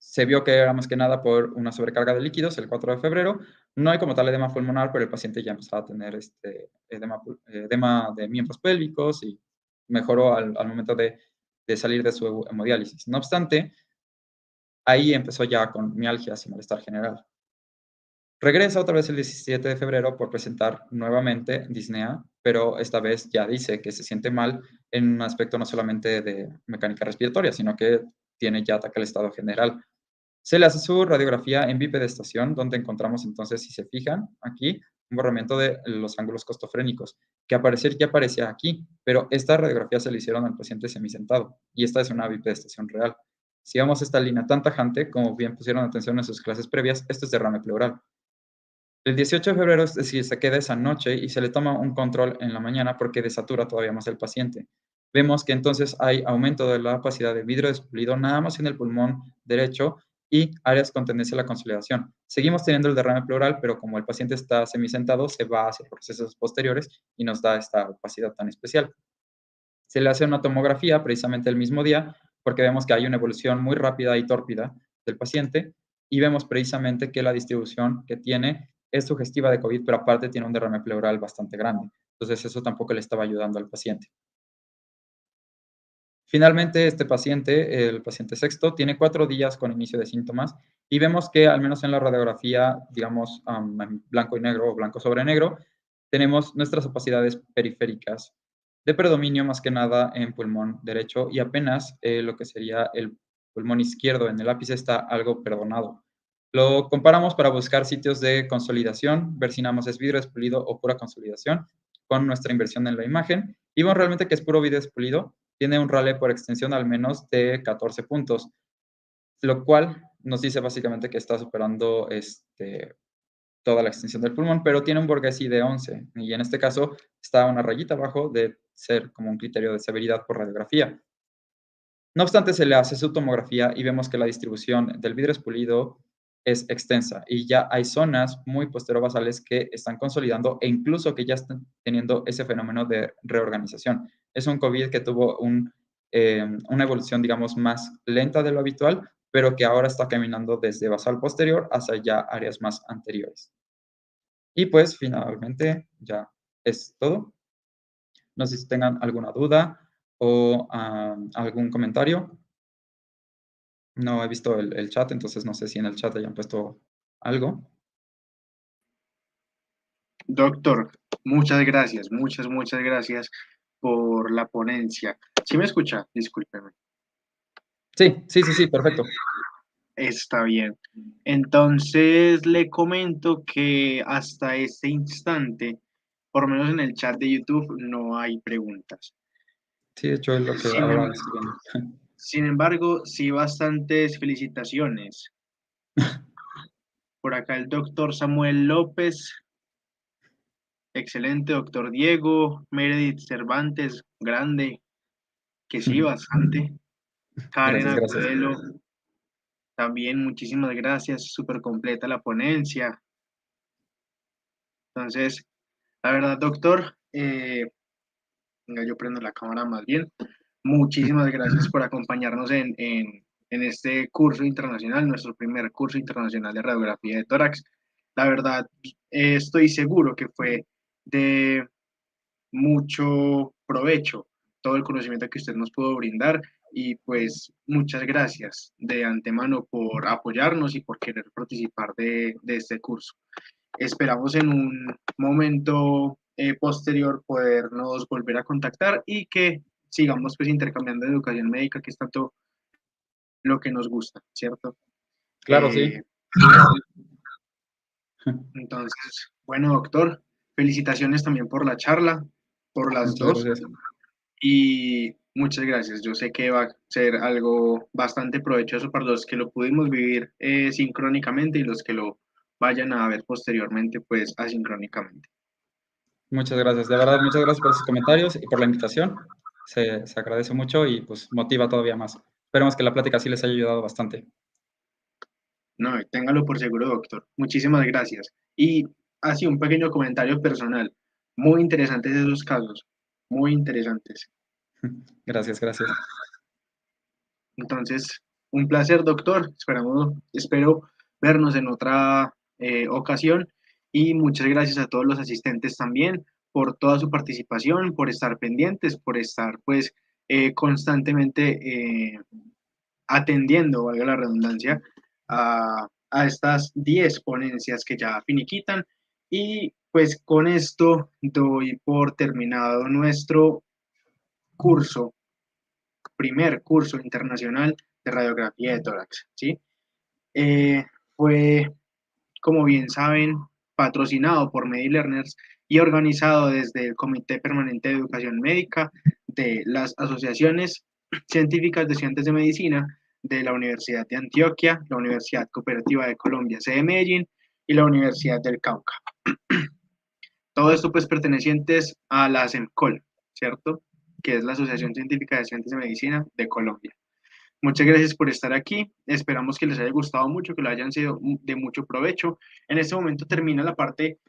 Se vio que era más que nada por una sobrecarga de líquidos el 4 de febrero. No hay como tal edema pulmonar, pero el paciente ya empezaba a tener edema de miembros pélvicos y mejoró al momento de salir de su hemodiálisis. No obstante, ahí empezó ya con mialgias y malestar general. Regresa otra vez el 17 de febrero por presentar nuevamente disnea, pero esta vez ya dice que se siente mal en un aspecto no solamente de mecánica respiratoria, sino que tiene ya ataque al estado general. Se le hace su radiografía en bipedestación, donde encontramos entonces, si se fijan, aquí un borramiento de los ángulos costofrénicos, que aparecer ya aparecía aquí, pero esta radiografía se le hicieron al paciente semisentado, y esta es una bipedestación real. Si vemos esta línea tan tajante, como bien pusieron atención en sus clases previas, esto es derrame pleural. El 18 de febrero, es decir, se queda esa noche y se le toma un control en la mañana porque desatura todavía más el paciente. Vemos que entonces hay aumento de la capacidad de vidrio despulido nada más en el pulmón derecho y áreas con tendencia a la consolidación. Seguimos teniendo el derrame pleural, pero como el paciente está semisentado, se va hacia procesos posteriores y nos da esta opacidad tan especial. Se le hace una tomografía precisamente el mismo día porque vemos que hay una evolución muy rápida y tórpida del paciente y vemos precisamente que la distribución que tiene es sugestiva de COVID, pero aparte tiene un derrame pleural bastante grande. Entonces eso tampoco le estaba ayudando al paciente. Finalmente, este paciente, el paciente sexto, tiene 4 días con inicio de síntomas y vemos que al menos en la radiografía, digamos, en blanco y negro o blanco sobre negro, tenemos nuestras opacidades periféricas de predominio más que nada en pulmón derecho y apenas lo que sería el pulmón izquierdo en el ápice está algo perdonado. Lo comparamos para buscar sitios de consolidación, ver si nada más es vidrio expulido o pura consolidación con nuestra inversión en la imagen y vemos realmente que es puro vidrio expulido, tiene un rale por extensión al menos de 14 puntos, lo cual nos dice básicamente que está superando toda la extensión del pulmón, pero tiene un Borghesi de 11 y en este caso está una rayita abajo de ser como un criterio de severidad por radiografía. No obstante, se le hace su tomografía y vemos que la distribución del vidrio expulido es extensa y ya hay zonas muy posterobasales que están consolidando e incluso que ya están teniendo ese fenómeno de reorganización. Es un COVID que tuvo una evolución, digamos, más lenta de lo habitual, pero que ahora está caminando desde basal posterior hacia ya áreas más anteriores. Y pues finalmente ya es todo. No sé si tengan alguna duda o algún comentario. No he visto el chat, entonces no sé si en el chat hayan puesto algo. Doctor, muchas gracias por la ponencia. ¿Sí me escucha? Discúlpeme. Sí, perfecto. Está bien. Entonces le comento que hasta este instante, por lo menos en el chat de YouTube, no hay preguntas. Sí, de hecho es lo que Sin, ahora em- estoy viendo. sin embargo, sí bastantes felicitaciones. Por acá el doctor Samuel López, excelente, doctor Diego, Meredith Cervantes, grande, que sí, bastante. Karen Gracias, gracias. Agudelo, también muchísimas gracias, súper completa la ponencia. Entonces, la verdad, doctor, venga, yo prendo la cámara más bien. Muchísimas gracias por acompañarnos en este curso internacional, nuestro primer curso internacional de radiografía de tórax. La verdad, estoy seguro que fue de mucho provecho todo el conocimiento que usted nos pudo brindar y pues muchas gracias de antemano por apoyarnos y por querer participar de este curso. Esperamos en un momento posterior podernos volver a contactar y que sigamos pues intercambiando educación médica, que es tanto lo que nos gusta, ¿cierto? Claro, sí. Eh, entonces, bueno, doctor, felicitaciones también por la charla, por las Muchas dos, gracias. y muchas gracias. Yo sé que va a ser algo bastante provechoso para los que lo pudimos vivir sincrónicamente y los que lo vayan a ver posteriormente, pues asincrónicamente. Muchas gracias. De verdad, muchas gracias por sus comentarios y por la invitación. Se agradece mucho y pues motiva todavía más. Esperemos que la plática sí les haya ayudado bastante. No, téngalo por seguro, doctor. Muchísimas gracias. Y así un pequeño comentario personal. Muy interesantes esos casos, muy interesantes. Gracias, gracias. Entonces, un placer, doctor. Espero vernos en otra ocasión. Y muchas gracias a todos los asistentes también por toda su participación, por estar pendientes, por estar pues constantemente atendiendo, valga la redundancia, a estas 10 ponencias que ya finiquitan. Y pues con esto doy por terminado nuestro curso, primer curso internacional de radiografía de tórax, ¿sí? Eh, Fue, como bien saben, patrocinado por MediLearners y organizado desde el Comité Permanente de Educación Médica de las asociaciones científicas de estudiantes de medicina de la Universidad de Antioquia, la Universidad Cooperativa de Colombia, sede Medellín, y la Universidad del Cauca. Todo esto pues pertenecientes a la ASEMCOL, ¿cierto? Que es la Asociación Científica de Estudiantes de Medicina de Colombia. Muchas gracias por estar aquí. Esperamos que les haya gustado mucho, que lo hayan sido de mucho provecho. En este momento termina la parte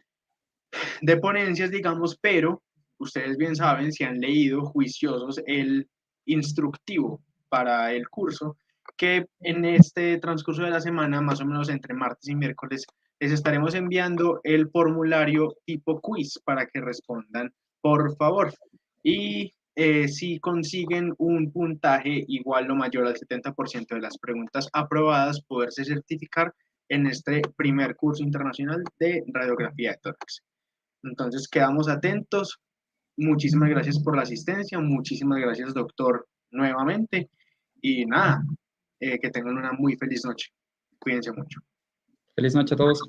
de ponencias, digamos, pero ustedes bien saben, si han leído juiciosos el instructivo para el curso, que en este transcurso de la semana, más o menos entre martes y miércoles, les estaremos enviando el formulario tipo quiz para que respondan, por favor. Y si consiguen un puntaje igual o mayor al 70% de las preguntas aprobadas, poderse certificar en este primer curso internacional de radiografía de tórax. Entonces, quedamos atentos. Muchísimas gracias por la asistencia. Muchísimas gracias, doctor, nuevamente. Y nada, que tengan una muy feliz noche. Cuídense mucho. Feliz noche a todos.